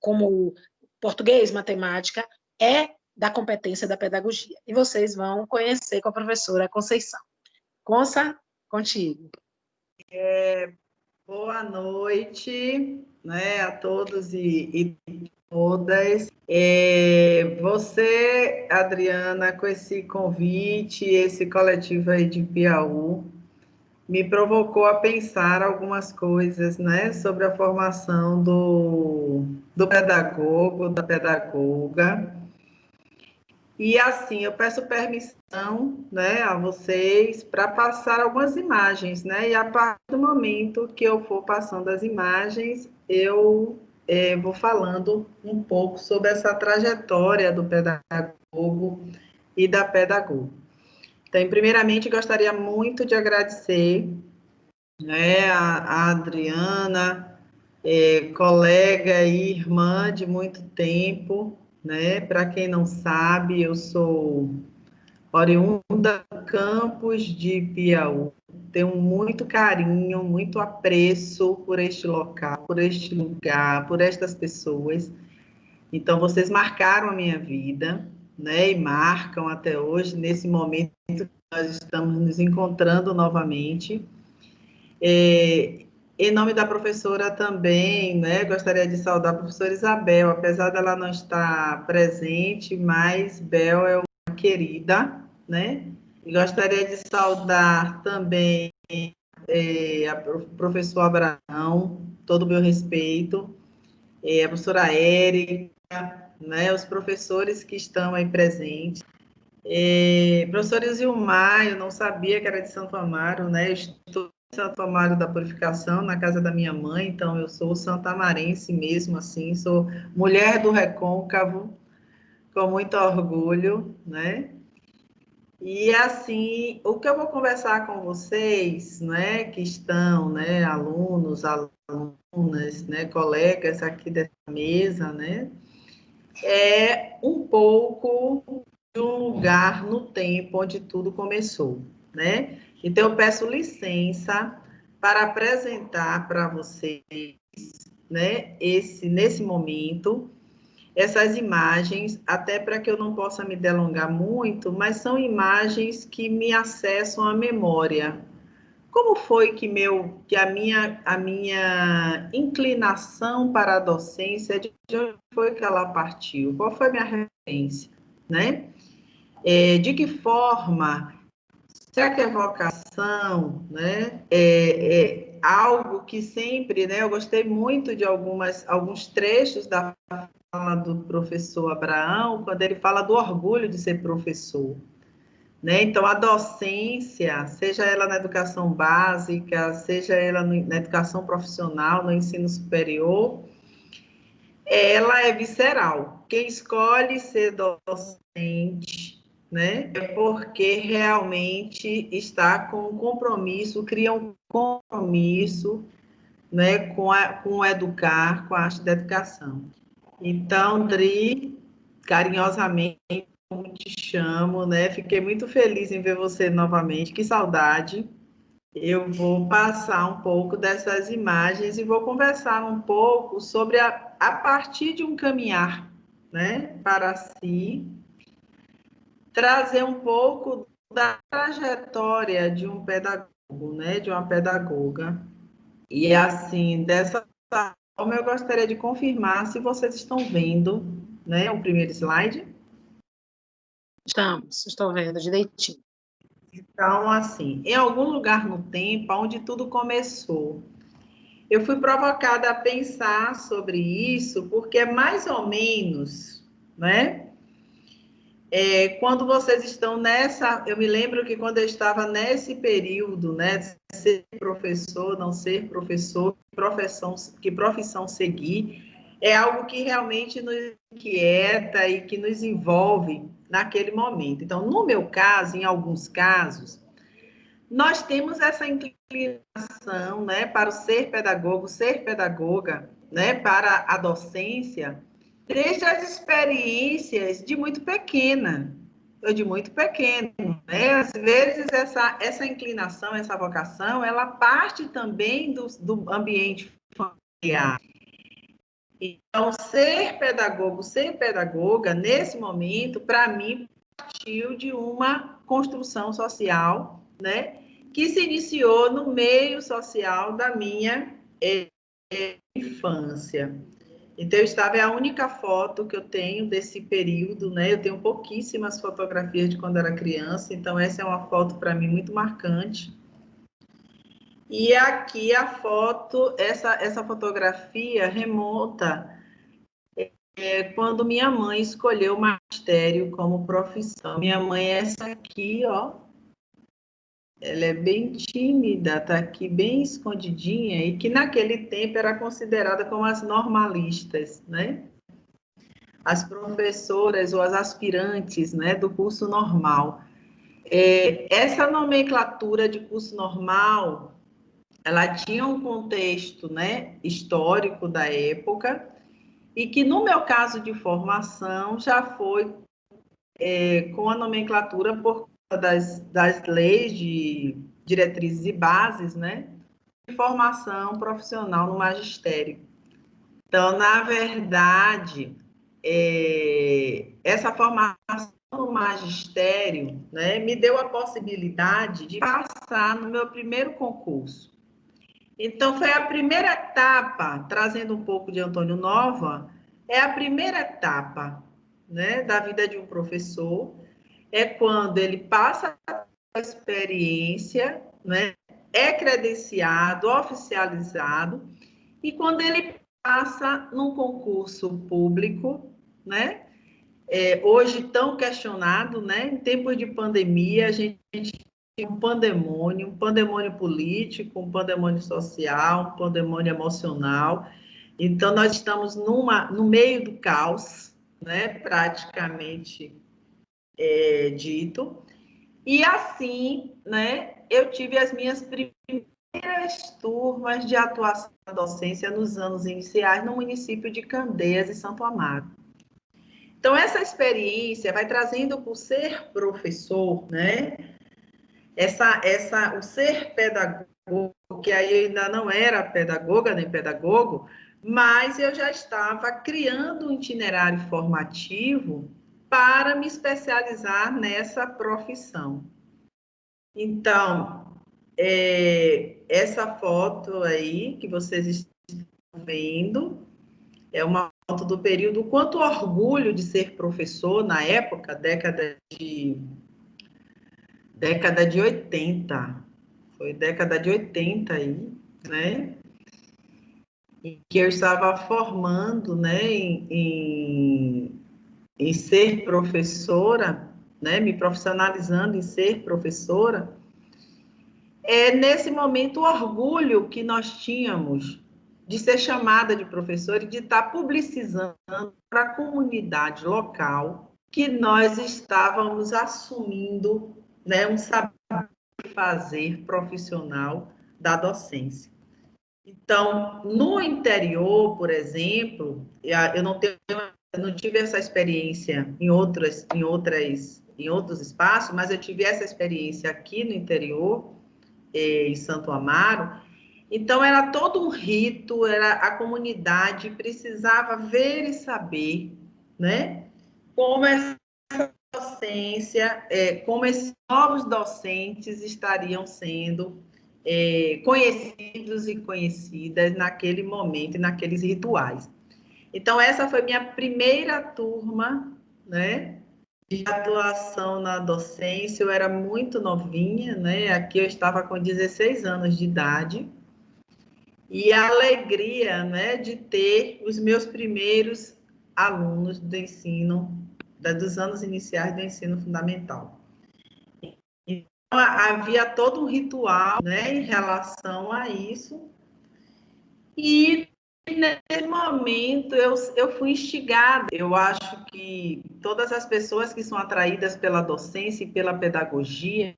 como português, matemática, é da competência da pedagogia. E vocês vão conhecer com a professora Conceição. Consa, contigo. Boa noite, né, a todos e todas. Você, Adriana, com esse convite, esse coletivo aí de Piauí, me provocou a pensar algumas coisas, né, sobre a formação do pedagogo, da pedagoga. E assim, eu peço permissão, né, a vocês para passar algumas imagens, né? E a partir do momento que eu for passando as imagens, eu vou falando um pouco sobre essa trajetória do pedagogo e da pedagoga. Então, primeiramente, gostaria muito de agradecer, né, a Adriana, colega e irmã de muito tempo, né? Para quem não sabe, eu sou oriunda do campus de Piauí. Tenho muito carinho, muito apreço por este local, por este lugar, por estas pessoas. Então, vocês marcaram a minha vida, né? E marcam até hoje, nesse momento que nós estamos nos encontrando novamente. Em nome da professora também, né, gostaria de saudar a professora Isabel, apesar dela não estar presente, mas Bel é uma querida, né? E gostaria de saudar também o professor Abraão, todo o meu respeito, a professora Érica, né, os professores que estão aí presentes. Professor Zilmar, eu não sabia que era de Santo Amaro, né? Eu estou em Santo Amaro da Purificação, na casa da minha mãe, então eu sou santamarense mesmo, assim, sou mulher do Recôncavo, com muito orgulho, né? E assim, o que eu vou conversar com vocês, né, que estão, né, alunos, alunas, né, colegas aqui dessa mesa, né, é um pouco de um lugar no tempo onde tudo começou, né? Então, eu peço licença para apresentar para vocês, né, nesse momento, essas imagens, até para que eu não possa me delongar muito, mas são imagens que me acessam à memória. Como foi que a minha inclinação para a docência, de onde foi que ela partiu? Qual foi a minha referência, né? De que forma, será que é vocação, né? Algo que sempre, né? Eu gostei muito de alguns trechos da fala do professor Abraão, quando ele fala do orgulho de ser professor, né? Então, a docência, seja ela na educação básica, seja ela na educação profissional, no ensino superior, ela é visceral. Quem escolhe ser docente, né, é porque realmente está com um compromisso, cria um compromisso, né, com o educar, com a arte da educação. Então, Dri, carinhosamente, como te chamo, né? Fiquei muito feliz em ver você novamente, que saudade. Eu vou passar um pouco dessas imagens e vou conversar um pouco sobre a partir de um caminhar, né, para si, trazer um pouco da trajetória de um pedagogo, né, de uma pedagoga. E assim, dessa forma, eu gostaria de confirmar se vocês estão vendo, né, o primeiro slide. Estou vendo direitinho. Então, assim, em algum lugar no tempo, onde tudo começou, eu fui provocada a pensar sobre isso, porque é mais ou menos, né? Quando vocês estão nessa, eu me lembro que quando eu estava nesse período, né, de ser professor, não ser professor, que profissão seguir, é algo que realmente nos inquieta e que nos envolve naquele momento. Então, no meu caso, em alguns casos, nós temos essa inclinação, né, para o ser pedagogo, ser pedagoga, né, para a docência, desde as experiências de muito pequena, ou de muito pequeno, né? Às vezes essa inclinação, essa vocação, ela parte também do ambiente familiar. Então, ser pedagogo, ser pedagoga, nesse momento, para mim, partiu de uma construção social, né, que se iniciou no meio social da minha infância. Então, é a única foto que eu tenho desse período, né? Eu tenho pouquíssimas fotografias de quando era criança, então essa é uma foto para mim muito marcante. E aqui a foto, essa fotografia remonta quando minha mãe escolheu o magistério como profissão. Minha mãe é essa aqui, ó. Ela é bem tímida, tá aqui bem escondidinha, e que naquele tempo era considerada como as normalistas, né? As professoras ou as aspirantes, né, do curso normal. Essa nomenclatura de curso normal, ela tinha um contexto, né, histórico da época, e que no meu caso de formação já foi com a nomenclatura por das leis de diretrizes e bases, né, de formação profissional no magistério. Então, na verdade, essa formação no magistério, né, me deu a possibilidade de passar no meu primeiro concurso. Então, foi a primeira etapa, trazendo um pouco de Antônio Nova, é a primeira etapa, né, da vida de um professor, é quando ele passa a experiência, né, é credenciado, oficializado, e quando ele passa num concurso público, né, hoje tão questionado, né, em tempos de pandemia, a gente tem um pandemônio político, um pandemônio social, um pandemônio emocional. Então, nós estamos no meio do caos, né, praticamente dito. E assim, né, eu tive as minhas primeiras turmas de atuação na docência nos anos iniciais no município de Candeias e Santo Amaro. Então, essa experiência vai trazendo por ser professor, né, o ser pedagogo, que aí eu ainda não era pedagoga nem pedagogo, mas eu já estava criando um itinerário formativo para me especializar nessa profissão. Então, essa foto aí que vocês estão vendo é uma foto do período, quanto orgulho de ser professor na época, década de 80, foi década de 80 aí, né? E que eu estava formando, né, em ser professora, né, me profissionalizando em ser professora. Nesse momento o orgulho que nós tínhamos de ser chamada de professora e de estar publicizando para a comunidade local que nós estávamos assumindo, né, um saber fazer profissional da docência. Então, no interior, por exemplo, eu não tive essa experiência em outros espaços, mas eu tive essa experiência aqui no interior, em Santo Amaro. Então, era todo um rito, a comunidade precisava ver e saber, né, como essa docência, como esses novos docentes estariam sendo conhecidos e conhecidas naquele momento e naqueles rituais. Então, essa foi minha primeira turma, né, de atuação na docência. Eu era muito novinha, né, aqui eu estava com 16 anos de idade, e a alegria, né, de ter os meus primeiros alunos do ensino, dos anos iniciais do ensino fundamental. Então, havia todo um ritual, né, em relação a isso, e nesse momento eu fui instigada. Eu acho que todas as pessoas que são atraídas pela docência e pela pedagogia,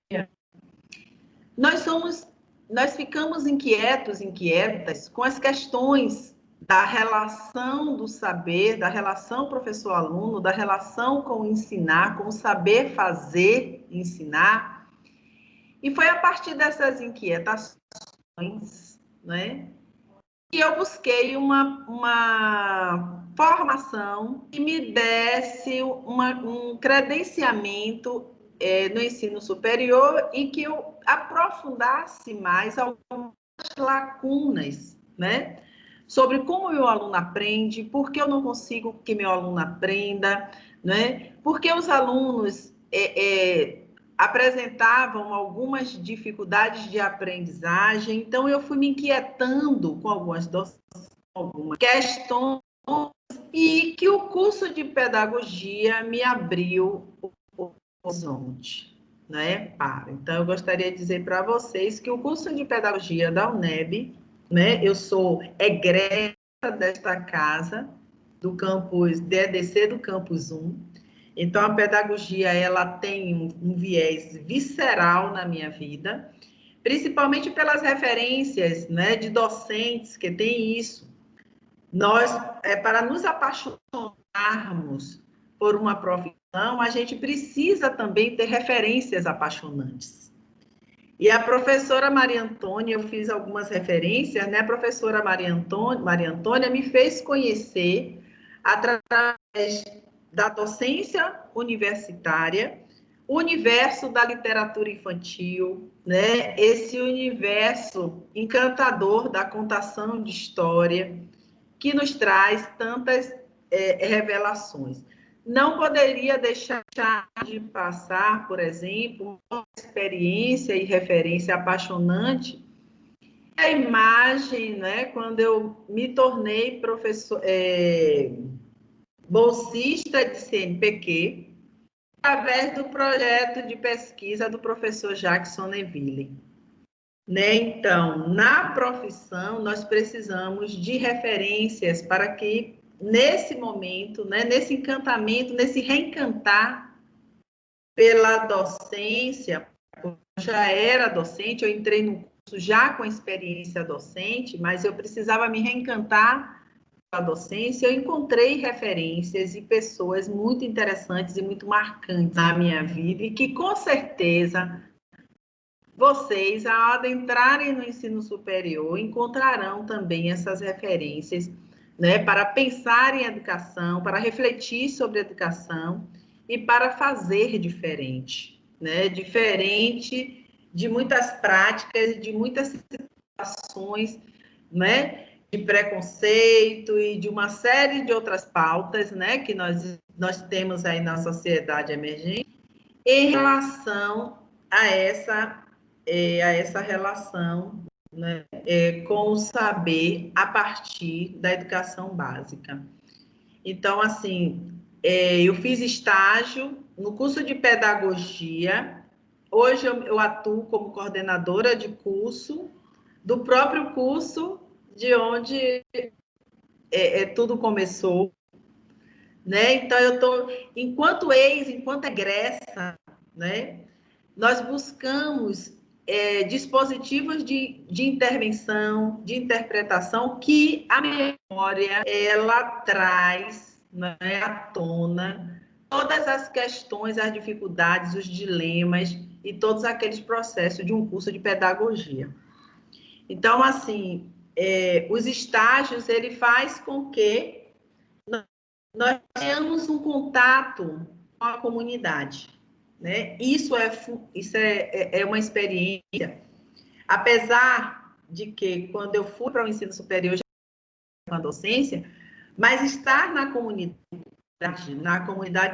nós ficamos inquietas com as questões da relação do saber, da relação professor-aluno, da relação com o ensinar, com o saber fazer ensinar. E foi a partir dessas inquietações, né, que eu busquei uma formação que me desse um credenciamento no ensino superior e que eu aprofundasse mais algumas lacunas, né? Sobre como o meu aluno aprende, por que eu não consigo que meu aluno aprenda, né? Porque os alunos apresentavam algumas dificuldades de aprendizagem, então eu fui me inquietando com algumas questões e que o curso de pedagogia me abriu o horizonte, né? Então, eu gostaria de dizer para vocês que o curso de pedagogia da UNEB, né? Eu sou egressa desta casa, do campus DEDC do campus 1. Então, a pedagogia, ela tem um viés visceral na minha vida, principalmente pelas referências, né, de docentes que têm isso. Nós, para nos apaixonarmos por uma profissão, a gente precisa também ter referências apaixonantes. E a professora Maria Antônia, eu fiz algumas referências, né? A professora Maria Antônia me fez conhecer, através da docência universitária, o universo da literatura infantil, né? Esse universo encantador da contação de história, que nos traz tantas revelações. Não poderia deixar de passar, por exemplo, uma experiência e referência apaixonante, a imagem, né, quando eu me tornei bolsista de CNPq, através do projeto de pesquisa do professor Jackson Neville. Né? Então, na profissão, nós precisamos de referências para que, nesse momento, né, nesse encantamento, nesse reencantar pela docência, eu já era docente, eu entrei no curso já com experiência docente, mas eu precisava me reencantar pela docência, eu encontrei referências e pessoas muito interessantes e muito marcantes na minha vida e que, com certeza, vocês, ao adentrarem no ensino superior, encontrarão também essas referências, né, para pensar em educação, para refletir sobre educação e para fazer diferente, né, diferente de muitas práticas, de muitas situações, né, de preconceito e de uma série de outras pautas, né, que nós temos aí na sociedade emergente, em relação a essa relação, né, com o saber a partir da educação básica. Então, assim, eu fiz estágio no curso de pedagogia, hoje eu atuo como coordenadora de curso, do próprio curso de onde tudo começou, né? Então, eu estou, enquanto egressa, né, nós buscamos dispositivos de intervenção, de interpretação, que a memória, ela traz, né, à tona todas as questões, as dificuldades, os dilemas e todos aqueles processos de um curso de pedagogia. Então, assim, os estágios, ele faz com que nós tenhamos um contato com a comunidade. Né? Isso é uma experiência, apesar de que, quando eu fui para o ensino superior, já com a docência, mas estar na comunidade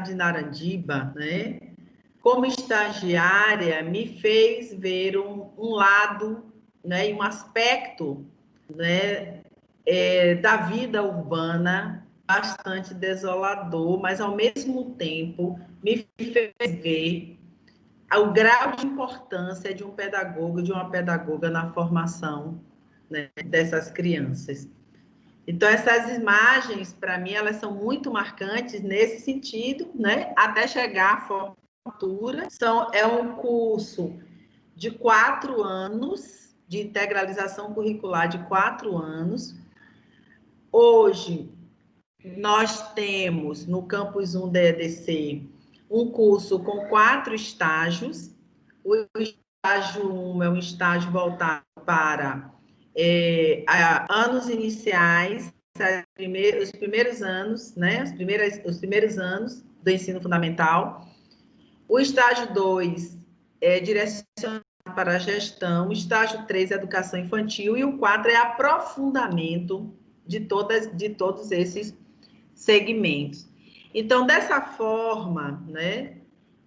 de Narandiba, né, como estagiária, me fez ver um lado, né, e um aspecto, né, da vida urbana bastante desolador, mas, ao mesmo tempo, me fez ver o grau de importância de um pedagogo, de uma pedagoga na formação, né, dessas crianças. Então, essas imagens, para mim, elas são muito marcantes nesse sentido, né, até chegar à formatura. É um curso de 4 anos, de integralização curricular de 4 anos. Hoje, nós temos, no Campus 1 da EDC, um curso com 4 estágios. O estágio 1 é um estágio voltado para anos iniciais, os primeiros anos, né? Os primeiros anos do ensino fundamental. O estágio 2 é direcionado para a gestão, o estágio 3 é educação infantil e o 4 é aprofundamento de todos esses segmentos. Então, dessa forma, né,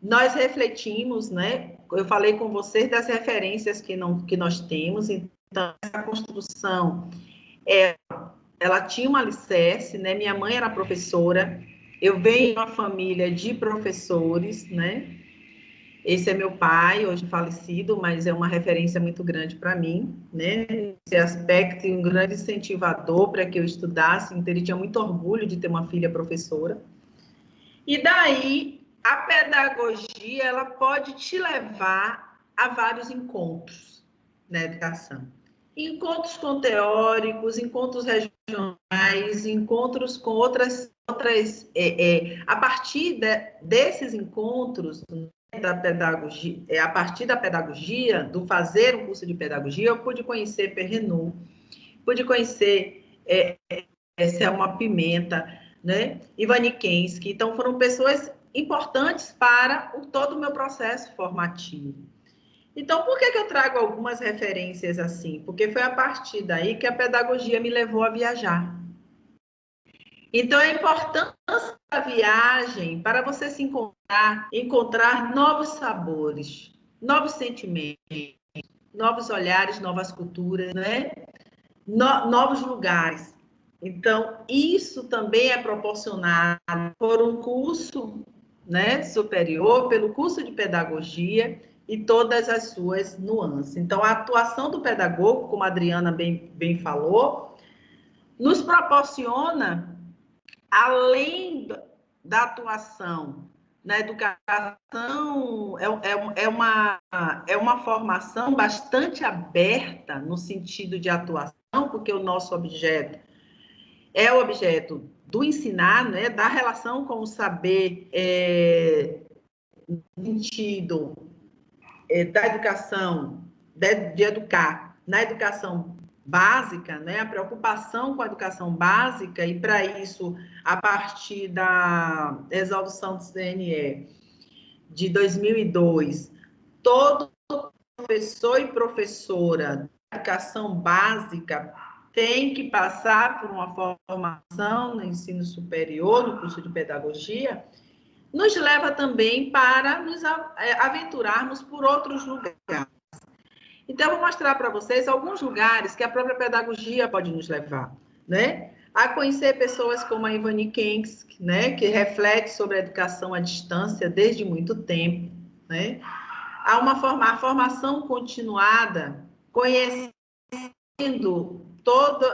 nós refletimos, né, eu falei com vocês das referências que nós temos, então, essa construção, ela tinha um alicerce, né, minha mãe era professora, eu venho de uma família de professores, né, esse é meu pai, hoje falecido, mas é uma referência muito grande para mim, né? Esse aspecto e um grande incentivador para que eu estudasse, então ele tinha muito orgulho de ter uma filha professora. E daí, a pedagogia, ela pode te levar a vários encontros na educação. Encontros com teóricos, encontros regionais, encontros com outras a partir desses encontros, da pedagogia, a partir da pedagogia, do fazer um curso de pedagogia, eu pude conhecer Perrenot, pude conhecer Selma Pimenta, né? Ivani Kensky. Então, foram pessoas importantes para todo o meu processo formativo. Então, por que eu trago algumas referências assim? Porque foi a partir daí que a pedagogia me levou a viajar. Então, a importância da viagem para você se encontrar novos sabores, novos sentimentos, novos olhares, novas culturas, né? Novos lugares. Então, isso também é proporcionado por um curso, né, superior, pelo curso de pedagogia e todas as suas nuances. Então, a atuação do pedagogo, como a Adriana bem falou, nos proporciona, além da atuação na educação, é uma formação bastante aberta no sentido de atuação, porque o nosso objeto é o objeto do ensinar, né, da relação com o saber, no sentido da educação, de educar, na educação básica, né, a preocupação com a educação básica, e para isso, a partir da resolução do CNE de 2002, todo professor e professora da educação básica tem que passar por uma formação no ensino superior, no curso de pedagogia, nos leva também para nos aventurarmos por outros lugares. Então, eu vou mostrar para vocês alguns lugares que a própria pedagogia pode nos levar, né? A conhecer pessoas como a Ivani Kensky, né? Que reflete sobre a educação à distância desde muito tempo, né? Há a formação continuada, conhecendo todos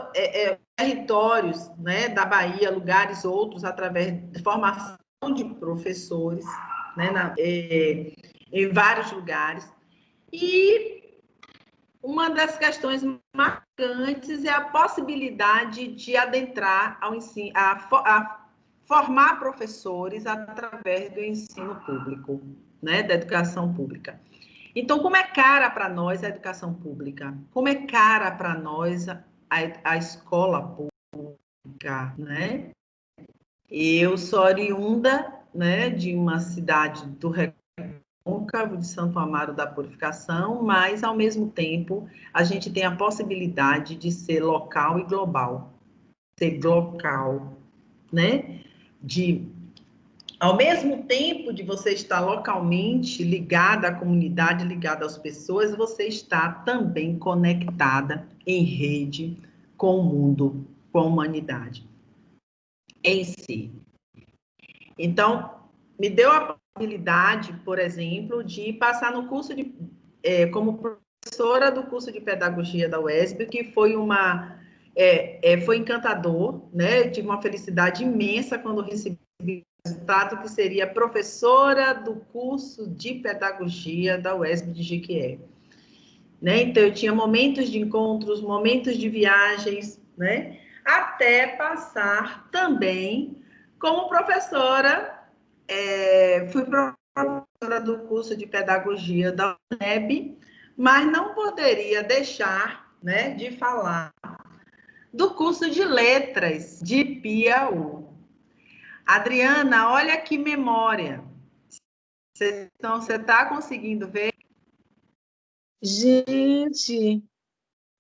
territórios, né, da Bahia, lugares outros, através de formação de professores, né, em vários lugares. E uma das questões marcantes é a possibilidade de adentrar ao ensino, a formar professores através do ensino público, né, da educação pública. Então, como é cara para nós a educação pública? Como é cara para nós a escola pública, né? Eu sou oriunda, né, de uma cidade do Recôncavo, de Santo Amaro da Purificação, mas, ao mesmo tempo, a gente tem a possibilidade de ser local e global. Ser local, né? Ao mesmo tempo de você estar localmente ligada à comunidade, ligada às pessoas, você está também conectada em rede com o mundo, com a humanidade em si. Então, me deu a possibilidade, por exemplo, de passar no curso como professora do curso de pedagogia da UESB, que foi foi encantador, né? Eu tive uma felicidade imensa quando recebi resultado, que seria professora do curso de pedagogia da UESB de Jequié. Né? Então, eu tinha momentos de encontros, momentos de viagens, né? Até passar também como professora, fui professora do curso de pedagogia da UNEB, mas não poderia deixar, né, de falar do curso de letras de Piauí. Adriana, olha que memória. Então, você está conseguindo ver? Gente!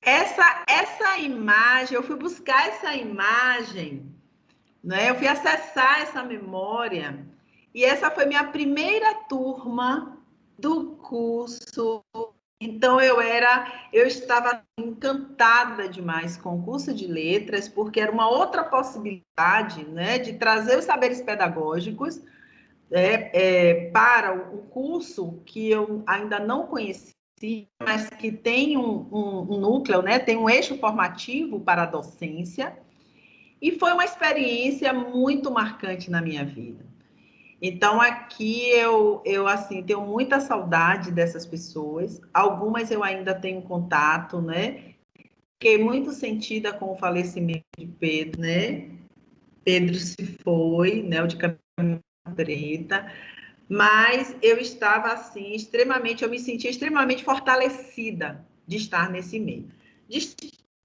Essa imagem, eu fui buscar essa imagem, né? Eu fui acessar essa memória, e essa foi minha primeira turma do curso. Então, eu estava encantada demais com o curso de letras, porque era uma outra possibilidade, né, de trazer os saberes pedagógicos para o curso que eu ainda não conhecia, mas que tem um núcleo, né, tem um eixo formativo para a docência, e foi uma experiência muito marcante na minha vida. Então, aqui eu assim, tenho muita saudade dessas pessoas. Algumas eu ainda tenho contato, né? Fiquei muito sentida com o falecimento de Pedro, né? Pedro se foi, né? O de Caminho Preta. Mas eu estava, assim, eu me sentia extremamente fortalecida de estar nesse meio.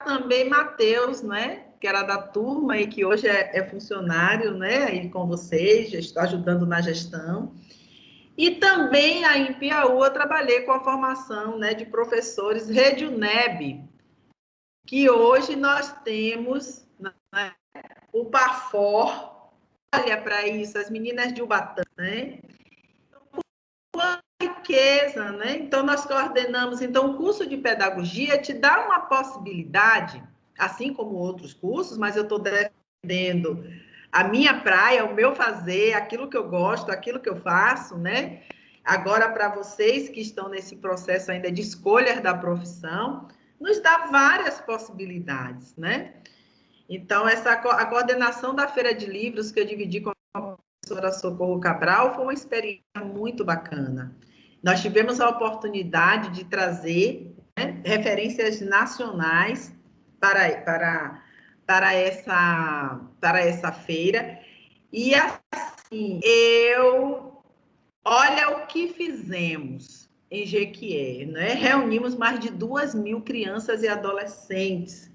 Também Matheus, né, que era da turma e que hoje é funcionário, né, aí com vocês, está ajudando na gestão. E também aí em Piauí eu trabalhei com a formação, né, de professores Rede UNEB, que hoje nós temos, né, o PAFOR, olha para isso, as meninas de Ubatã, né? Uma riqueza, né? Então nós coordenamos, então o curso de pedagogia te dá uma possibilidade, assim como outros cursos, mas eu estou defendendo a minha praia, o meu fazer, aquilo que eu gosto, aquilo que eu faço, né? Agora, para vocês que estão nesse processo ainda de escolha da profissão, nos dá várias possibilidades, né? Então, a coordenação da Feira de Livros, que eu dividi com a professora Socorro Cabral, foi uma experiência muito bacana. Nós tivemos a oportunidade de trazer, né, referências nacionais para essa feira. E, assim, olha o que fizemos em Jequié, né? Reunimos mais de 2.000 crianças e adolescentes.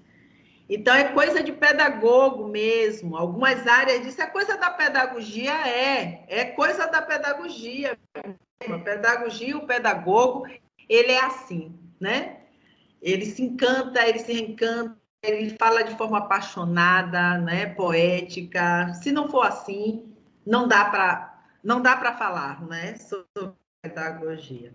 Então, é coisa de pedagogo mesmo. Algumas áreas disso é coisa da pedagogia, é coisa da pedagogia. A pedagogia, o pedagogo, ele é assim, né? Ele se encanta, ele se reencanta, ele fala de forma apaixonada, né? Poética. Se não for assim, não dá para falar, né? Sobre pedagogia.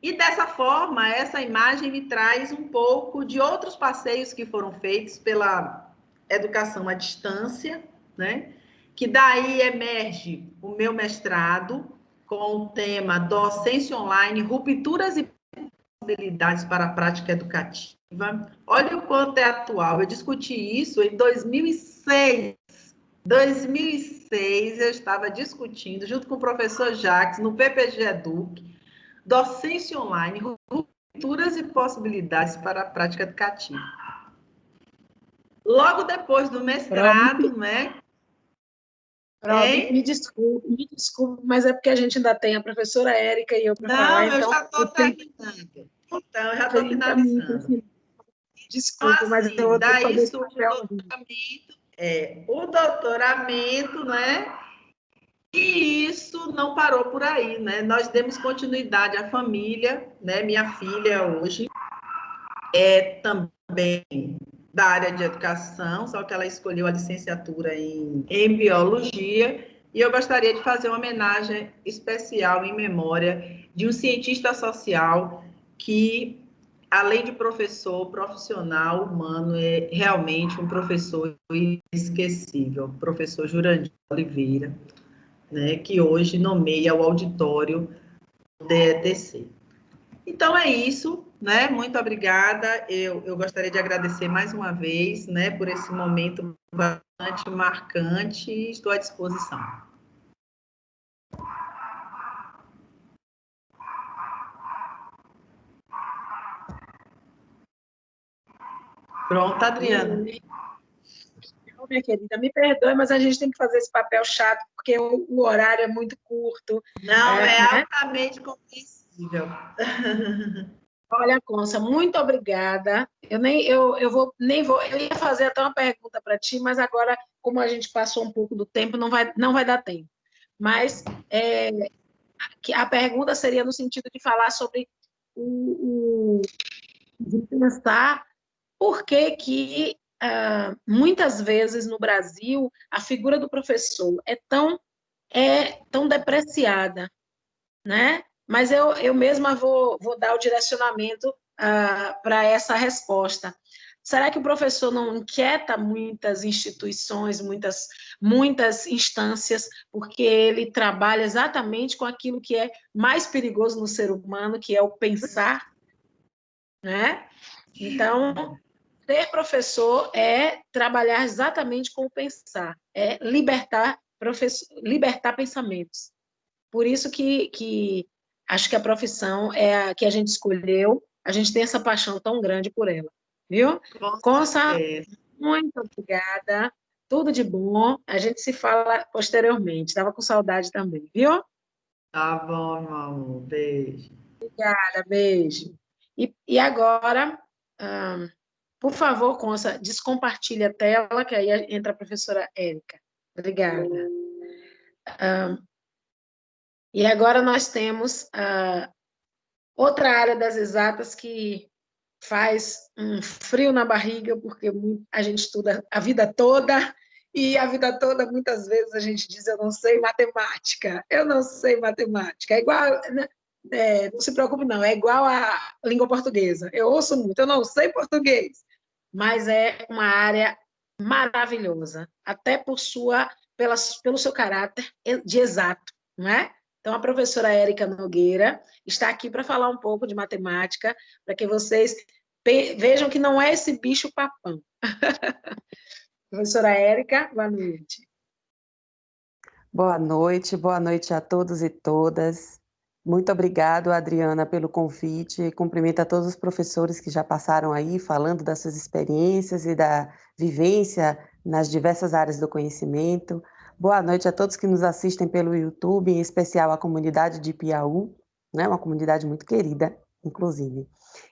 E dessa forma, essa imagem me traz um pouco de outros passeios que foram feitos pela educação à distância, né? Que daí emerge o meu mestrado com o tema Docência Online, Rupturas e Possibilidades para a Prática Educativa. Olha o quanto é atual. Eu discuti isso em 2006. 2006, eu estava discutindo, junto com o professor Jacques, no PPG Educ, Docência Online, Rupturas e Possibilidades para a Prática Educativa. Logo depois do mestrado, né? Me desculpe, mas é porque a gente ainda tem a professora Érica e eu para falar. Não, eu já estou terminando. Então, eu já estou finalizando. Desculpa, então, assim, mas eu vou daí surge o doutoramento, né? E isso não parou por aí, né? Nós demos continuidade à família, né? Minha filha hoje é também da área de educação, só que ela escolheu a licenciatura em biologia, e eu gostaria de fazer uma homenagem especial em memória de um cientista social que, além de professor, profissional, humano, é realmente um professor inesquecível, o professor Jurandir Oliveira, né, que hoje nomeia o auditório do ETC. Então, é isso, né? Muito obrigada. Eu gostaria de agradecer mais uma vez, né, por esse momento bastante marcante, e estou à disposição. Pronto, Adriana. Minha querida, me perdoe, mas a gente tem que fazer esse papel chato, porque o horário é muito curto. Não, é altamente compreensível. Olha, Consa, muito obrigada. Eu ia fazer até uma pergunta para ti, mas agora, como a gente passou um pouco do tempo, não vai dar tempo. Mas a pergunta seria no sentido de falar sobre de pensar por que muitas vezes no Brasil a figura do professor é tão depreciada, né? Mas eu mesma vou dar o direcionamento para essa resposta. Será que o professor não inquieta muitas instituições, muitas instâncias, porque ele trabalha exatamente com aquilo que é mais perigoso no ser humano, que é o pensar, né? Então, ser professor é trabalhar exatamente com o pensar, é libertar pensamentos. Por isso que acho que a profissão é a que a gente escolheu, a gente tem essa paixão tão grande por ela, viu? Consa, muito obrigada, tudo de bom, a gente se fala posteriormente, estava com saudade também, viu? Tá bom, meu amor, beijo. Obrigada, beijo. E agora, por favor, Consa, descompartilhe a tela, que aí entra a professora Érica. Obrigada. E agora nós temos outra área das exatas que faz um frio na barriga, porque a gente estuda a vida toda, e a vida toda, muitas vezes, a gente diz, eu não sei matemática. É igual, não se preocupe não, é igual à língua portuguesa. Eu ouço muito, eu não sei português, mas é uma área maravilhosa, até pelo seu caráter de exato, não é? Então, a professora Érica Nogueira está aqui para falar um pouco de matemática, para que vocês vejam que não é esse bicho papão. Professora Érica, boa noite. Boa noite a todos e todas. Muito obrigado, Adriana, pelo convite. Cumprimento a todos os professores que já passaram aí, falando das suas experiências e da vivência nas diversas áreas do conhecimento. Boa noite a todos que nos assistem pelo YouTube, em especial a comunidade de Piauí, né? Uma comunidade muito querida, inclusive.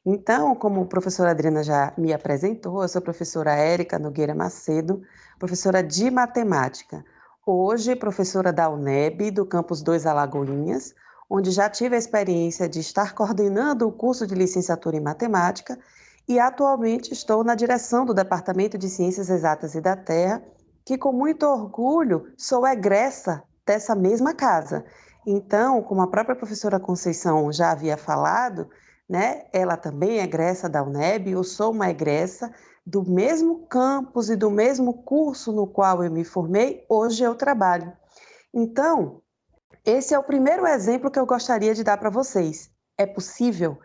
Então, como a professora Adriana já me apresentou, eu sou a professora Érica Nogueira Macedo, professora de matemática. Hoje, professora da UNEB, do Campus 2 Alagoinhas, onde já tive a experiência de estar coordenando o curso de licenciatura em matemática e atualmente estou na direção do Departamento de Ciências Exatas e da Terra, que com muito orgulho sou egressa dessa mesma casa. Então, como a própria professora Conceição já havia falado, né, ela também é egressa da UNEB, eu sou uma egressa do mesmo campus e do mesmo curso no qual eu me formei, hoje eu trabalho. Então, esse é o primeiro exemplo que eu gostaria de dar para vocês. É possível?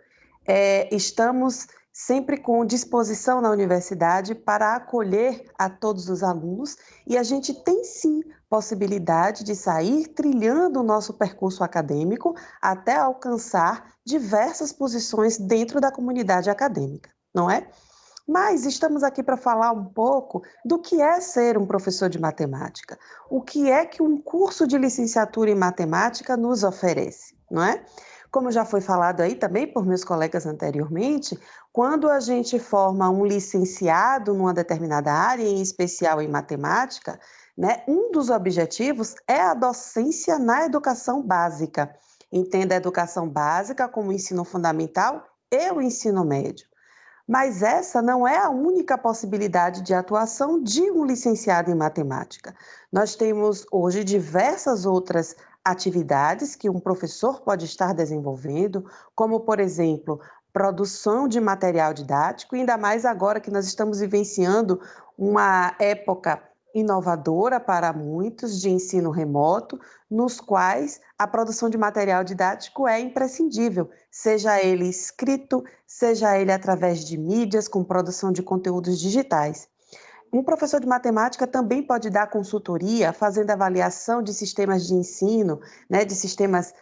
Estamos sempre com disposição na universidade para acolher a todos os alunos e a gente tem sim possibilidade de sair trilhando o nosso percurso acadêmico até alcançar diversas posições dentro da comunidade acadêmica, não é? Mas estamos aqui para falar um pouco do que é ser um professor de matemática. O que é que um curso de licenciatura em matemática nos oferece, não é? Como já foi falado aí também por meus colegas anteriormente, quando a gente forma um licenciado numa determinada área, em especial em matemática, né, um dos objetivos é a docência na educação básica. Entenda a educação básica como o ensino fundamental e o ensino médio. Mas essa não é a única possibilidade de atuação de um licenciado em matemática. Nós temos hoje diversas outras atividades que um professor pode estar desenvolvendo, como, por exemplo, produção de material didático, ainda mais agora que nós estamos vivenciando uma época inovadora para muitos de ensino remoto, nos quais a produção de material didático é imprescindível, seja ele escrito, seja ele através de mídias, com produção de conteúdos digitais. Um professor de matemática também pode dar consultoria, fazendo avaliação de sistemas de ensino, né, de sistemas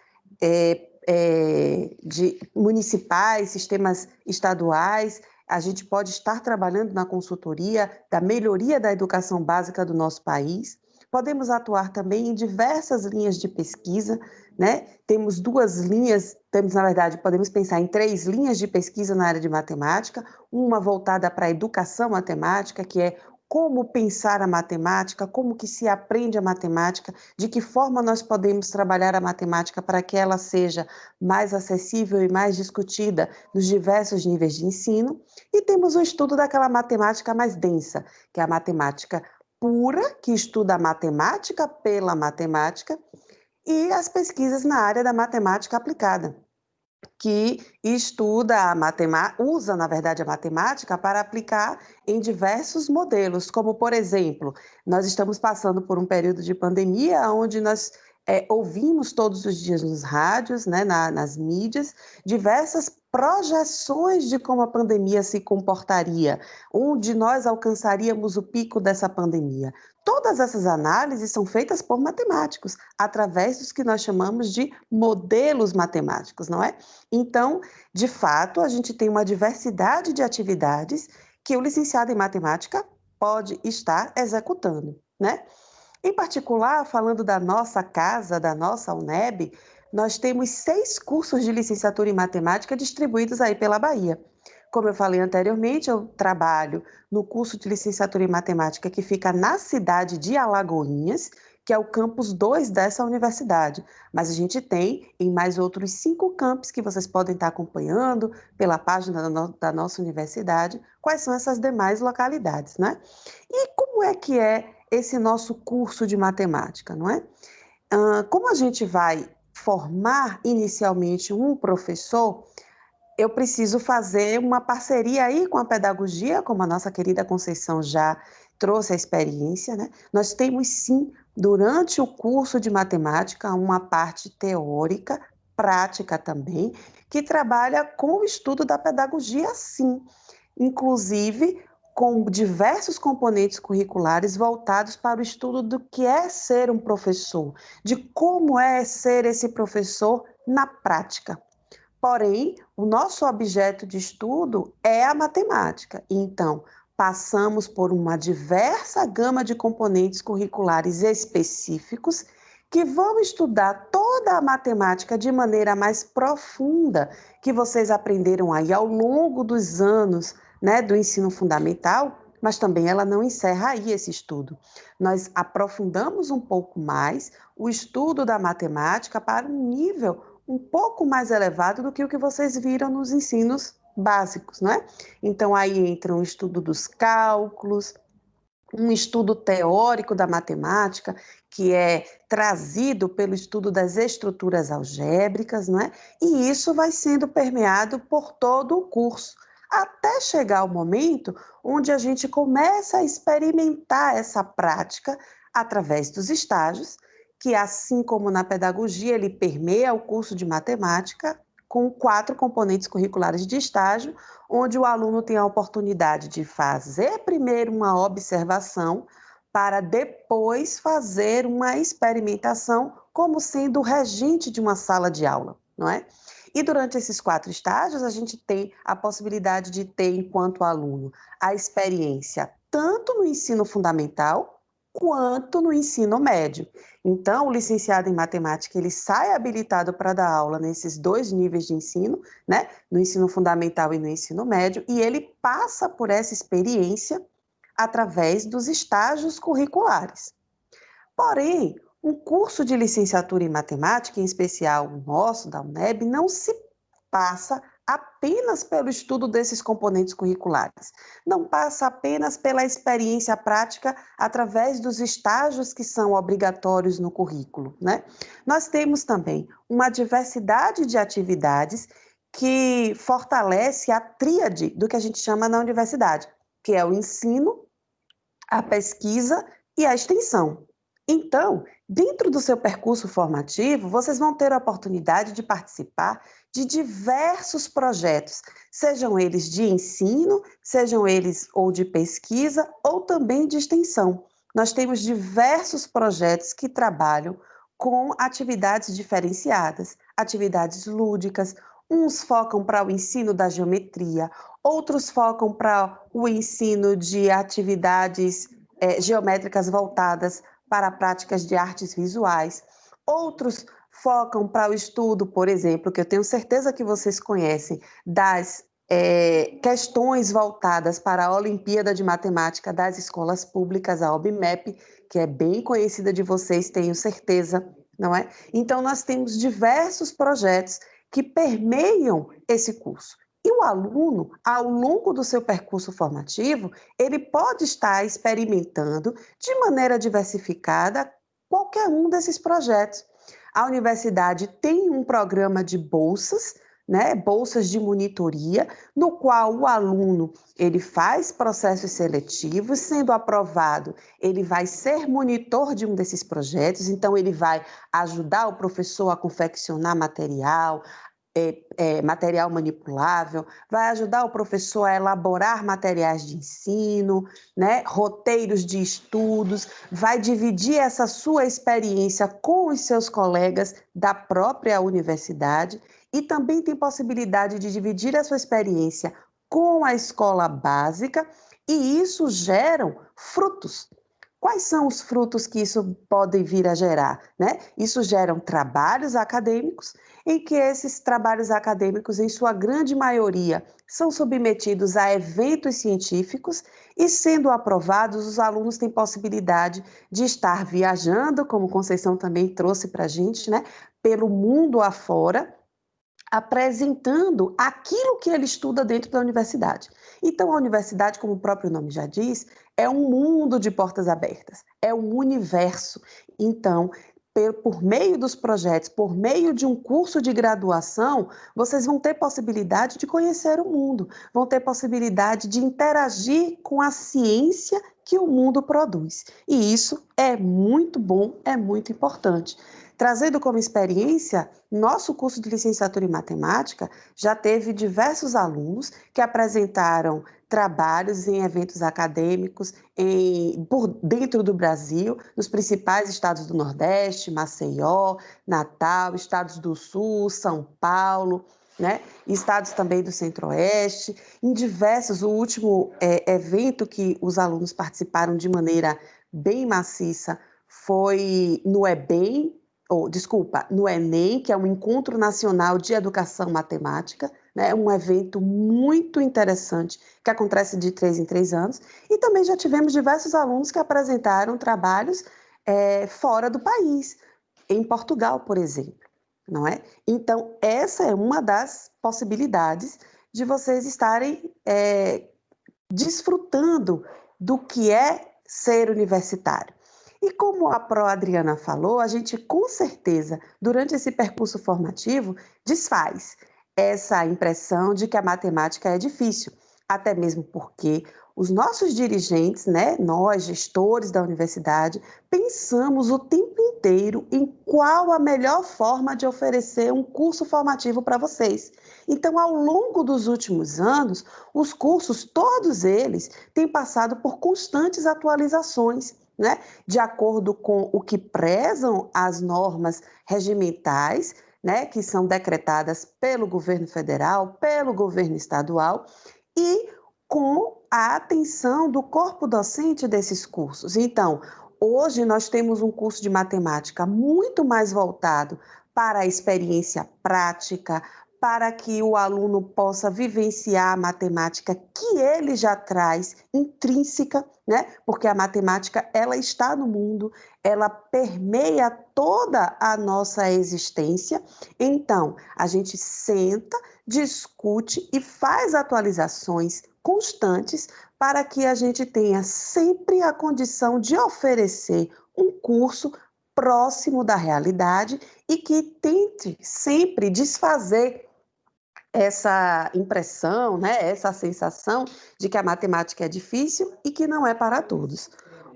municipais, sistemas estaduais. A gente pode estar trabalhando na consultoria da melhoria da educação básica do nosso país. Podemos atuar também em diversas linhas de pesquisa, né? Temos na verdade, podemos pensar em 3 linhas de pesquisa na área de matemática, uma voltada para a educação matemática, que é como pensar a matemática, como que se aprende a matemática, de que forma nós podemos trabalhar a matemática para que ela seja mais acessível e mais discutida nos diversos níveis de ensino. E temos o estudo daquela matemática mais densa, que é a matemática pura, que estuda a matemática pela matemática, e as pesquisas na área da matemática aplicada, que estuda a matemática, usa, na verdade, a matemática para aplicar em diversos modelos, como, por exemplo, nós estamos passando por um período de pandemia onde nós ouvimos todos os dias nos rádios, né, nas mídias, diversas projeções de como a pandemia se comportaria, onde nós alcançaríamos o pico dessa pandemia. Todas essas análises são feitas por matemáticos, através dos que nós chamamos de modelos matemáticos, não é? Então, de fato, a gente tem uma diversidade de atividades que o licenciado em matemática pode estar executando, né? Em particular, falando da nossa casa, da nossa UNEB, nós temos 6 cursos de licenciatura em matemática distribuídos aí pela Bahia. Como eu falei anteriormente, eu trabalho no curso de licenciatura em matemática que fica na cidade de Alagoinhas, que é o campus 2 dessa universidade. Mas a gente tem em mais outros 5 campos que vocês podem estar acompanhando pela página da nossa universidade, quais são essas demais localidades, né? E como é que é esse nosso curso de matemática, não é? Como a gente vai formar inicialmente um professor, eu preciso fazer uma parceria aí com a pedagogia, como a nossa querida Conceição já trouxe a experiência, né? Nós temos sim, durante o curso de matemática, uma parte teórica, prática também, que trabalha com o estudo da pedagogia, sim. Inclusive, com diversos componentes curriculares voltados para o estudo do que é ser um professor, de como é ser esse professor na prática. Porém, o nosso objeto de estudo é a matemática. Então, passamos por uma diversa gama de componentes curriculares específicos que vão estudar toda a matemática de maneira mais profunda, que vocês aprenderam aí ao longo dos anos, né, do ensino fundamental, mas também ela não encerra aí esse estudo. Nós aprofundamos um pouco mais o estudo da matemática para um nível um pouco mais elevado do que o que vocês viram nos ensinos básicos, né? Então, aí entra um estudo dos cálculos, um estudo teórico da matemática, que é trazido pelo estudo das estruturas algébricas, não é? E isso vai sendo permeado por todo o curso, até chegar o momento onde a gente começa a experimentar essa prática através dos estágios, que assim como na pedagogia, ele permeia o curso de matemática com 4 componentes curriculares de estágio, onde o aluno tem a oportunidade de fazer primeiro uma observação para depois fazer uma experimentação como sendo o regente de uma sala de aula, não é? E durante esses 4 estágios, a gente tem a possibilidade de ter, enquanto aluno, a experiência tanto no ensino fundamental quanto no ensino médio. Então, o licenciado em matemática, ele sai habilitado para dar aula nesses 2 níveis de ensino, né? No ensino fundamental e no ensino médio, e ele passa por essa experiência através dos estágios curriculares. Porém, um curso de licenciatura em matemática, em especial o nosso, da UNEB, não se passa apenas pelo estudo desses componentes curriculares. Não passa apenas pela experiência prática através dos estágios que são obrigatórios no currículo, né? Nós temos também uma diversidade de atividades que fortalece a tríade do que a gente chama na universidade, que é o ensino, a pesquisa e a extensão. Então, dentro do seu percurso formativo, vocês vão ter a oportunidade de participar de diversos projetos, sejam eles de ensino, sejam eles ou de pesquisa, ou também de extensão. Nós temos diversos projetos que trabalham com atividades diferenciadas, atividades lúdicas. Uns focam para o ensino da geometria, outros focam para o ensino de atividades geométricas voltadas para práticas de artes visuais. Outros focam para o estudo, por exemplo, que eu tenho certeza que vocês conhecem, das questões voltadas para a Olimpíada de Matemática das Escolas Públicas, a OBMEP, que é bem conhecida de vocês, tenho certeza, não é? Então, nós temos diversos projetos que permeiam esse curso. E o aluno, ao longo do seu percurso formativo, ele pode estar experimentando de maneira diversificada qualquer um desses projetos. A universidade tem um programa de bolsas, né, bolsas de monitoria, no qual o aluno ele faz processos seletivos, sendo aprovado, ele vai ser monitor de um desses projetos, então ele vai ajudar o professor a confeccionar material, material manipulável, vai ajudar o professor a elaborar materiais de ensino, né, roteiros de estudos, vai dividir essa sua experiência com os seus colegas da própria universidade e também tem possibilidade de dividir a sua experiência com a escola básica e isso gera frutos. Quais são os frutos que isso pode vir a gerar, né? Isso geram trabalhos acadêmicos, em que esses trabalhos acadêmicos, em sua grande maioria, são submetidos a eventos científicos e, sendo aprovados, os alunos têm possibilidade de estar viajando, como Conceição também trouxe para a gente, né? Pelo mundo afora, apresentando aquilo que ele estuda dentro da universidade. Então, a universidade, como o próprio nome já diz, é um mundo de portas abertas, é um universo. Então, por meio dos projetos, por meio de um curso de graduação, vocês vão ter possibilidade de conhecer o mundo, vão ter possibilidade de interagir com a ciência que o mundo produz. E isso é muito bom, é muito importante. Trazendo como experiência, nosso curso de licenciatura em matemática já teve diversos alunos que apresentaram trabalhos em eventos acadêmicos por dentro do Brasil, nos principais estados do Nordeste, Maceió, Natal, estados do Sul, São Paulo, né? Estados também do Centro-Oeste, em diversos. O último evento que os alunos participaram de maneira bem maciça foi no EBEM, no Enem, que é um Encontro Nacional de Educação Matemática, né? Um evento muito interessante que acontece de 3 em 3 anos, e também já tivemos diversos alunos que apresentaram trabalhos fora do país, em Portugal, por exemplo, não é? Então, essa é uma das possibilidades de vocês estarem desfrutando do que é ser universitário. E como a Adriana falou, a gente com certeza, durante esse percurso formativo, desfaz essa impressão de que a matemática é difícil, até mesmo porque os nossos dirigentes, né, nós, gestores da universidade, pensamos o tempo inteiro em qual a melhor forma de oferecer um curso formativo para vocês. Então, ao longo dos últimos anos, os cursos, todos eles, têm passado por constantes atualizações, né, de acordo com o que prezam as normas regimentais, né, que são decretadas pelo governo federal, pelo governo estadual, e com a atenção do corpo docente desses cursos. Então, hoje nós temos um curso de matemática muito mais voltado para a experiência prática, para que o aluno possa vivenciar a matemática que ele já traz intrínseca, né? Porque a matemática, ela está no mundo, ela permeia toda a nossa existência. Então, a gente senta, discute e faz atualizações constantes para que a gente tenha sempre a condição de oferecer um curso próximo da realidade e que tente sempre desfazer essa impressão, né, essa sensação de que a matemática é difícil e que não é para todos.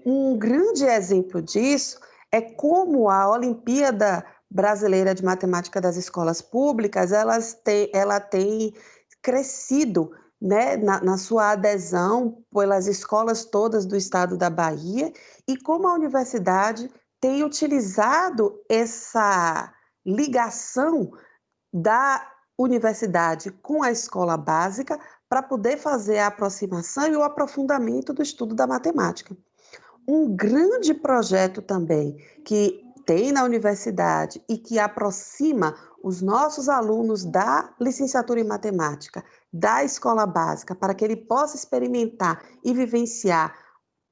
Um grande exemplo disso é como a Olimpíada Brasileira de Matemática das Escolas Públicas, ela tem crescido, né, na sua adesão pelas escolas todas do estado da Bahia e como a universidade tem utilizado essa ligação da universidade com a escola básica para poder fazer a aproximação e o aprofundamento do estudo da matemática. Um grande projeto também que tem na universidade e que aproxima os nossos alunos da licenciatura em matemática, da escola básica, para que ele possa experimentar e vivenciar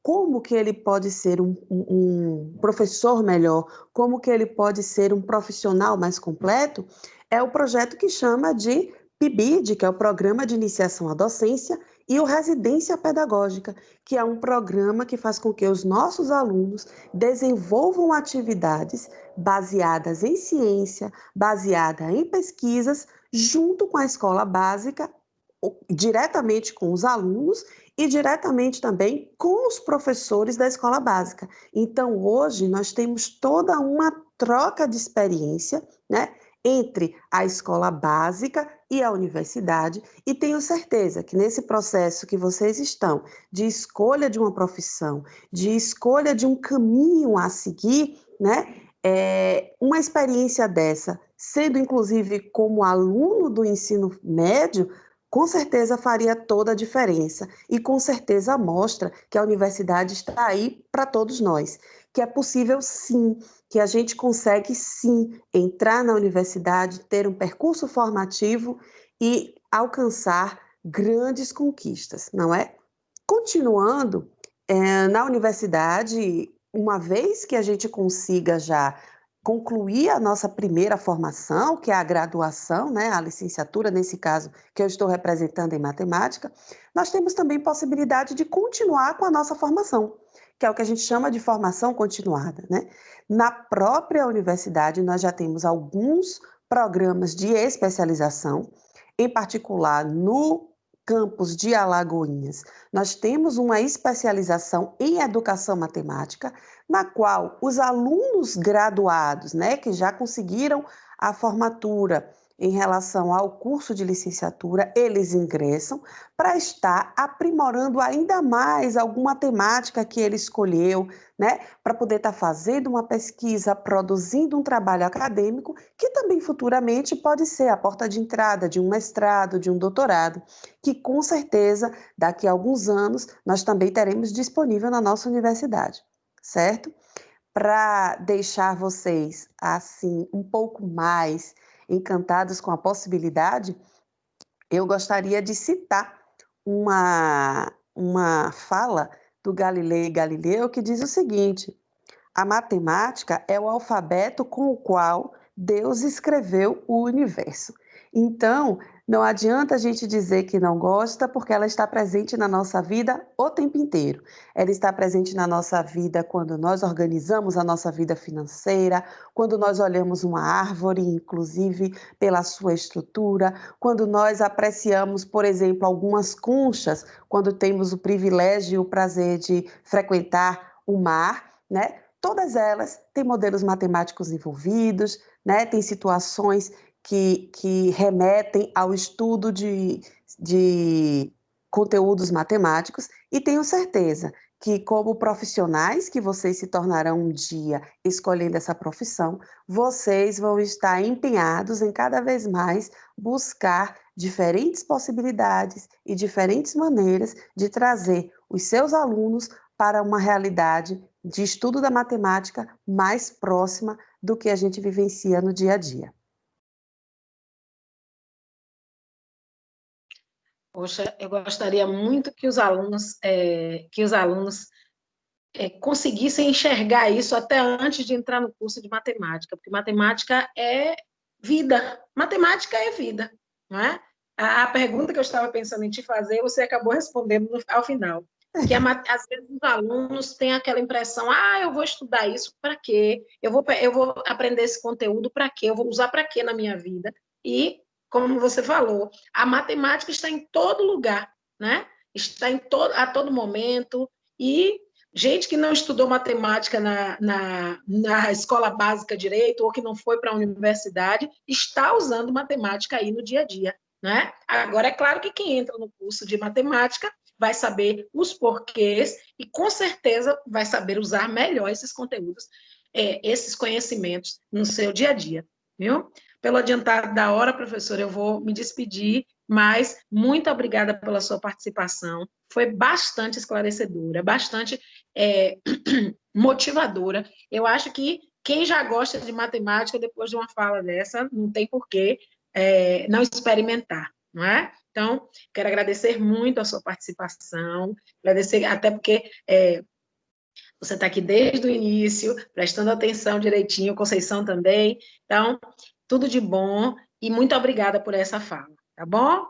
como que ele pode ser um professor melhor, como que ele pode ser um profissional mais completo, é o projeto que chama de PIBID, que é o Programa de Iniciação à Docência, e o Residência Pedagógica, que é um programa que faz com que os nossos alunos desenvolvam atividades baseadas em ciência, baseadas em pesquisas, junto com a escola básica, diretamente com os alunos e diretamente também com os professores da escola básica. Então, hoje, nós temos toda uma troca de experiência, né, entre a escola básica e a universidade, e tenho certeza que nesse processo que vocês estão, de escolha de uma profissão, de escolha de um caminho a seguir, né, uma experiência dessa, sendo inclusive como aluno do ensino médio, com certeza faria toda a diferença e com certeza mostra que a universidade está aí para todos nós, que é possível sim, que a gente consegue sim entrar na universidade, ter um percurso formativo e alcançar grandes conquistas, não é? Continuando, na universidade, uma vez que a gente consiga já concluir a nossa primeira formação, que é a graduação, né, a licenciatura, nesse caso, que eu estou representando em matemática, nós temos também possibilidade de continuar com a nossa formação, que é o que a gente chama de formação continuada, né? Na própria universidade, nós já temos alguns programas de especialização, em particular no campus de Alagoinhas, nós temos uma especialização em educação matemática, na qual os alunos graduados, né, que já conseguiram a formatura em relação ao curso de licenciatura, eles ingressam para estar aprimorando ainda mais alguma temática que ele escolheu, né, para poder estar fazendo uma pesquisa, produzindo um trabalho acadêmico, que também futuramente pode ser a porta de entrada de um mestrado, de um doutorado, que com certeza daqui a alguns anos nós também teremos disponível na nossa universidade, certo? Para deixar vocês assim um pouco mais encantados com a possibilidade, eu gostaria de citar uma fala do Galileu Galileu que diz o seguinte: a matemática é o alfabeto com o qual Deus escreveu o universo. Então, não adianta a gente dizer que não gosta, porque ela está presente na nossa vida o tempo inteiro. Ela está presente na nossa vida quando nós organizamos a nossa vida financeira, quando nós olhamos uma árvore, inclusive pela sua estrutura, quando nós apreciamos, por exemplo, algumas conchas, quando temos o privilégio e o prazer de frequentar o mar, né? Todas elas têm modelos matemáticos envolvidos, né? Tem situações que remetem ao estudo de conteúdos matemáticos, e tenho certeza que, como profissionais que vocês se tornarão um dia escolhendo essa profissão, vocês vão estar empenhados em cada vez mais buscar diferentes possibilidades e diferentes maneiras de trazer os seus alunos para uma realidade de estudo da matemática mais próxima do que a gente vivencia no dia a dia. Poxa, eu gostaria muito que os alunos conseguissem enxergar isso até antes de entrar no curso de matemática, porque matemática é vida, matemática é vida, não é? A pergunta que eu estava pensando em te fazer, você acabou respondendo ao final, que às vezes os alunos têm aquela impressão, eu vou estudar isso para quê? Eu vou aprender esse conteúdo para quê? Eu vou usar para quê na minha vida? E, como você falou, a matemática está em todo lugar, né? Está a todo momento, e gente que não estudou matemática na escola básica direito, ou que não foi para a universidade, está usando matemática aí no dia a dia, né? Agora, é claro que quem entra no curso de matemática vai saber os porquês e, com certeza, vai saber usar melhor esses conteúdos, esses conhecimentos no seu dia a dia, viu? Pelo adiantado da hora, professora, eu vou me despedir, mas muito obrigada pela sua participação. Foi bastante esclarecedora, bastante motivadora. Eu acho que quem já gosta de matemática, depois de uma fala dessa, não tem por que não experimentar, não é? Então, quero agradecer muito a sua participação, agradecer até porque você está aqui desde o início, prestando atenção direitinho, Conceição também. Então, tudo de bom e muito obrigada por essa fala, tá bom?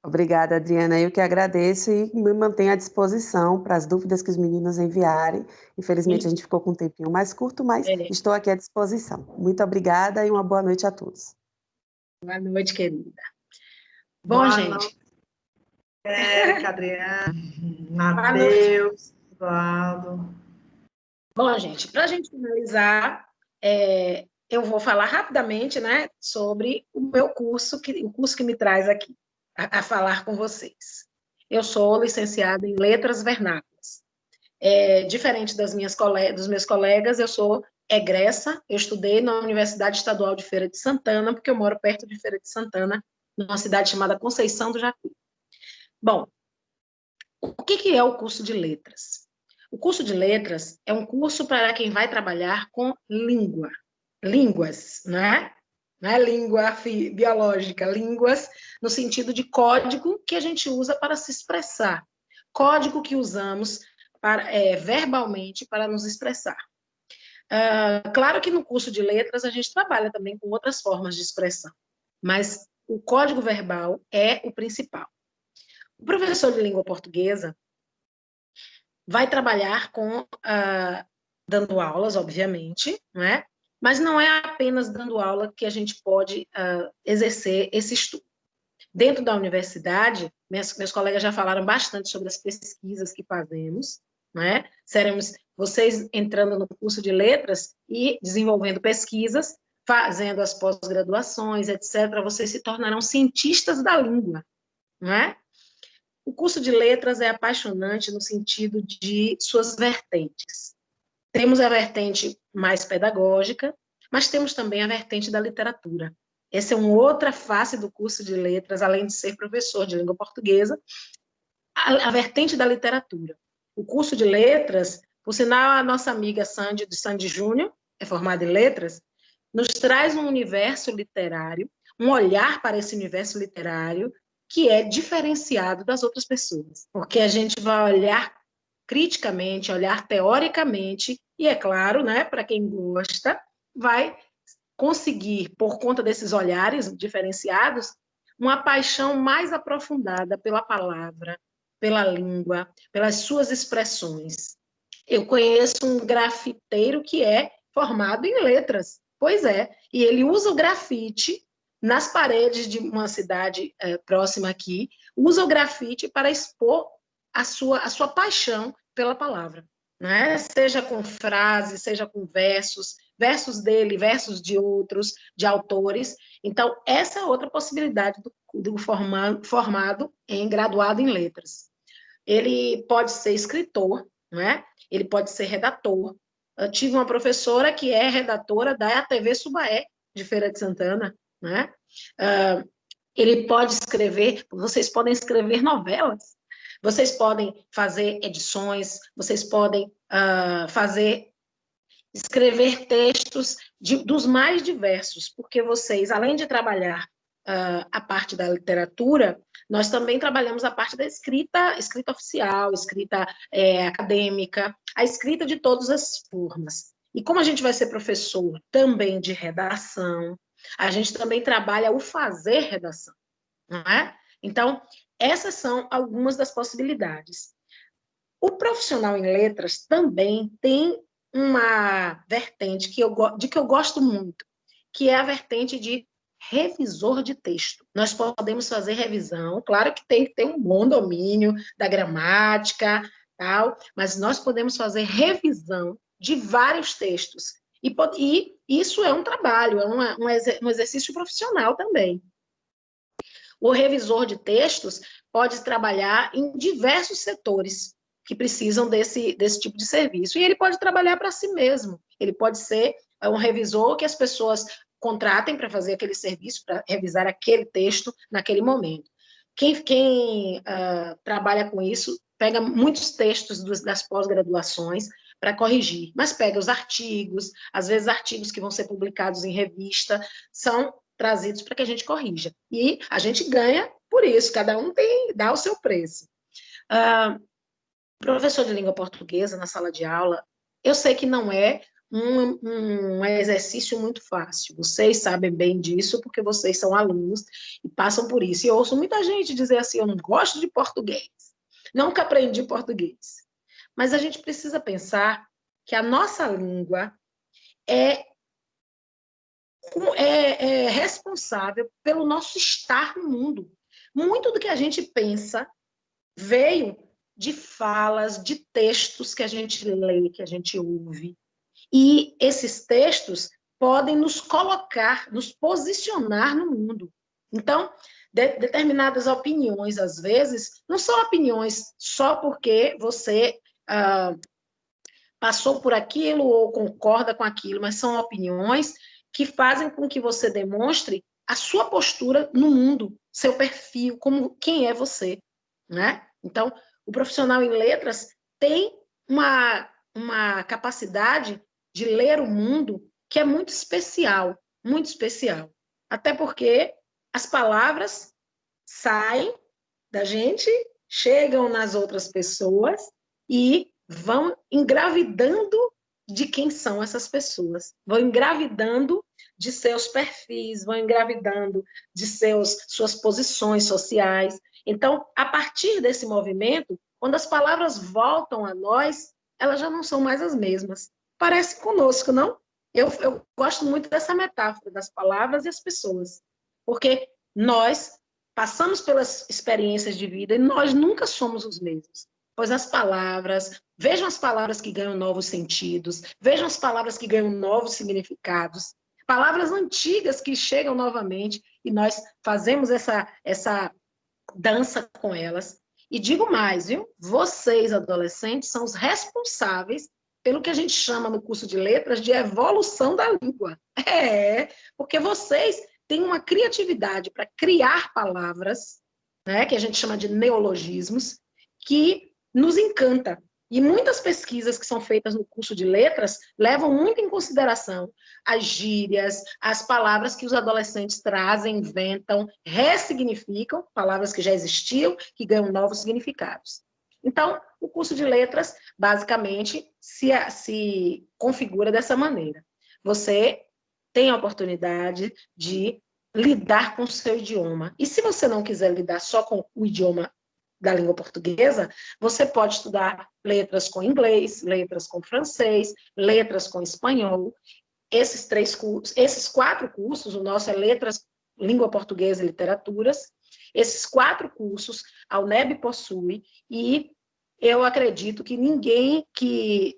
Obrigada, Adriana. Eu que agradeço e me mantenho à disposição para as dúvidas que os meninos enviarem. Infelizmente, a gente ficou com um tempinho mais curto, mas estou aqui à disposição. Muito obrigada e uma boa noite a todos. Boa noite, querida. Bom, Boa gente. Noite, Érica, Adriana, Matheus, Eduardo. Bom, gente, para a gente finalizar, eu vou falar rapidamente, né, sobre o meu curso, o curso que me traz aqui a falar com vocês. Eu sou licenciada em Letras Vernáculas. Diferente dos meus colegas, eu sou egressa, eu estudei na Universidade Estadual de Feira de Santana, porque eu moro perto de Feira de Santana, numa cidade chamada Conceição do Jacuí. Bom, o que é o curso de letras? O curso de letras é um curso para quem vai trabalhar com línguas, né? Não é língua biológica, línguas no sentido de código que a gente usa para se expressar, código que usamos verbalmente para nos expressar. Claro que no curso de letras a gente trabalha também com outras formas de expressão, mas o código verbal é o principal. O professor de língua portuguesa vai trabalhar dando aulas, obviamente, né? Mas não é apenas dando aula que a gente pode exercer esse estudo. Dentro da universidade, meus colegas já falaram bastante sobre as pesquisas que fazemos, né? Seremos vocês entrando no curso de letras e desenvolvendo pesquisas, fazendo as pós-graduações, etc., vocês se tornarão cientistas da língua, não é? O curso de letras é apaixonante no sentido de suas vertentes. Temos a vertente mais pedagógica, mas temos também a vertente da literatura. Essa é uma outra face do curso de letras, além de ser professor de língua portuguesa, a vertente da literatura. O curso de letras, por sinal, a nossa amiga Sandy Júnior, é formada em letras, nos traz um universo literário, um olhar para esse universo literário que é diferenciado das outras pessoas, porque a gente vai olhar criticamente, olhar teoricamente, e é claro, né, para quem gosta, vai conseguir, por conta desses olhares diferenciados, uma paixão mais aprofundada pela palavra, pela língua, pelas suas expressões. Eu conheço um grafiteiro que é formado em letras, pois é, e ele usa o grafite nas paredes de uma cidade próxima aqui, usa o grafite para expor a sua paixão pela palavra, né? Seja com frases, seja com versos dele, versos de outros, de autores. Então, essa é outra possibilidade do formado graduado em letras. Ele pode ser escritor, né? Ele pode ser redator. Eu tive uma professora que é redatora da TV Subaé, de Feira de Santana, né? Ele pode escrever, vocês podem escrever novelas, vocês podem fazer edições, vocês podem escrever textos dos mais diversos, porque vocês, além de trabalhar a parte da literatura, nós também trabalhamos a parte da escrita oficial, escrita acadêmica, a escrita de todas as formas. E como a gente vai ser professor também de redação, a gente também trabalha o fazer redação, não é? Então, essas são algumas das possibilidades. O profissional em letras também tem uma vertente que eu gosto muito, que é a vertente de revisor de texto. Nós podemos fazer revisão, claro que tem que ter um bom domínio da gramática, tal, mas nós podemos fazer revisão de vários textos. E isso é um trabalho, é um exercício profissional também. O revisor de textos pode trabalhar em diversos setores que precisam desse tipo de serviço. E ele pode trabalhar para si mesmo. Ele pode ser um revisor que as pessoas contratem para fazer aquele serviço, para revisar aquele texto naquele momento. Quem trabalha com isso pega muitos textos das pós-graduações para corrigir, mas pega os artigos, às vezes artigos que vão ser publicados em revista, são trazidos para que a gente corrija. E a gente ganha por isso, cada um dá o seu preço. Professor de língua portuguesa na sala de aula, eu sei que não é um exercício muito fácil. Vocês sabem bem disso, porque vocês são alunos e passam por isso. E eu ouço muita gente dizer assim, eu não gosto de português, nunca aprendi português. Mas a gente precisa pensar que a nossa língua é responsável pelo nosso estar no mundo. Muito do que a gente pensa veio de falas, de textos que a gente lê, que a gente ouve. E esses textos podem nos colocar, nos posicionar no mundo. Então, determinadas opiniões, às vezes, não são opiniões só porque você passou por aquilo ou concorda com aquilo, mas são opiniões que fazem com que você demonstre a sua postura no mundo, seu perfil, como quem é você, né? Então, o profissional em letras tem uma capacidade de ler o mundo que é muito especial, muito especial. Até porque as palavras saem da gente, chegam nas outras pessoas e vão engravidando de quem são essas pessoas, vão engravidando de seus perfis, vão engravidando de suas posições sociais. Então, a partir desse movimento, quando as palavras voltam a nós, elas já não são mais as mesmas. Parece conosco, não? Eu gosto muito dessa metáfora das palavras e as pessoas, porque nós passamos pelas experiências de vida e nós nunca somos os mesmos. Pois as palavras, vejam as palavras que ganham novos sentidos, vejam as palavras que ganham novos significados, palavras antigas que chegam novamente e nós fazemos essa dança com elas. E digo mais, viu? Vocês, adolescentes, são os responsáveis pelo que a gente chama no curso de letras de evolução da língua. Porque vocês têm uma criatividade para criar palavras, né, que a gente chama de neologismos, que nos encanta. E muitas pesquisas que são feitas no curso de letras levam muito em consideração as gírias, as palavras que os adolescentes trazem, inventam, ressignificam, palavras que já existiam, que ganham novos significados. Então, o curso de letras, basicamente, se configura dessa maneira. Você tem a oportunidade de lidar com o seu idioma. E se você não quiser lidar só com o idioma da língua portuguesa, você pode estudar letras com inglês, letras com francês, letras com espanhol. Esses 4 cursos, o nosso é letras, língua portuguesa e literaturas. Esses 4 cursos a UNEB possui e eu acredito que ninguém que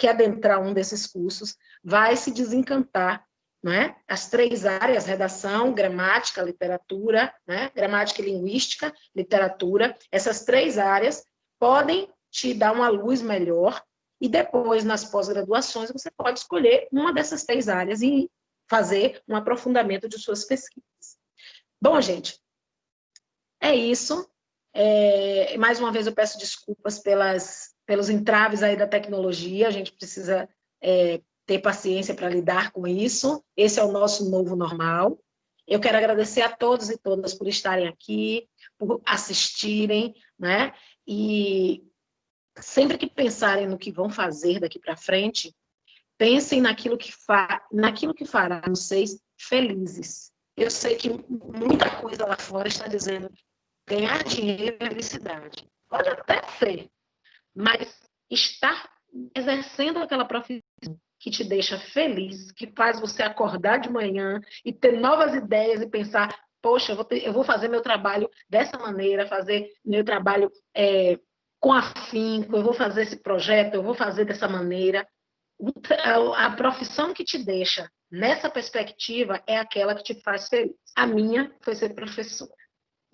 adentrar um desses cursos vai se desencantar, né? As 3 áreas, redação, gramática, literatura, né? Gramática e linguística, literatura, essas 3 áreas podem te dar uma luz melhor e depois, nas pós-graduações, você pode escolher uma dessas 3 áreas e fazer um aprofundamento de suas pesquisas. Bom, gente, é isso. Mais uma vez eu peço desculpas pelos entraves aí da tecnologia, a gente precisa ter paciência para lidar com isso, esse é o nosso novo normal. Eu quero agradecer a todos e todas por estarem aqui, por assistirem, né? E sempre que pensarem no que vão fazer daqui para frente, pensem naquilo que fará vocês felizes. Eu sei que muita coisa lá fora está dizendo ganhar dinheiro é felicidade. Pode até ser, mas estar exercendo aquela profissão que te deixa feliz, que faz você acordar de manhã e ter novas ideias e pensar, poxa, eu vou fazer meu trabalho dessa maneira, fazer meu trabalho com afinco, eu vou fazer esse projeto, eu vou fazer dessa maneira. A profissão que te deixa nessa perspectiva é aquela que te faz feliz. A minha foi ser professora.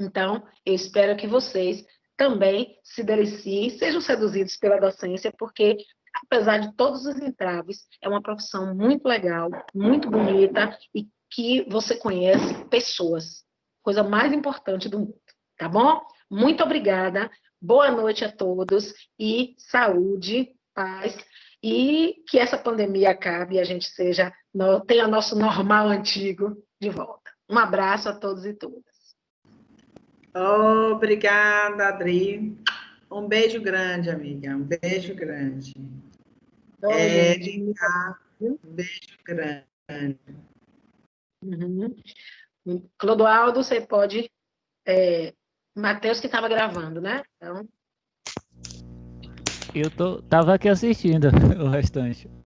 Então, eu espero que vocês também se deliciem, sejam seduzidos pela docência, porque, apesar de todos os entraves, é uma profissão muito legal, muito bonita, e que você conhece pessoas, coisa mais importante do mundo, tá bom? Muito obrigada, boa noite a todos, e saúde paz, e que essa pandemia acabe e a gente tenha nosso normal antigo de volta. Um abraço a todos e todas. Obrigada, Adri. Um beijo grande, amiga. Um beijo grande. Érica, um beijo grande. Uhum. Clodoaldo, você pode... Matheus que estava gravando, né? Então... Eu tava aqui assistindo o restante.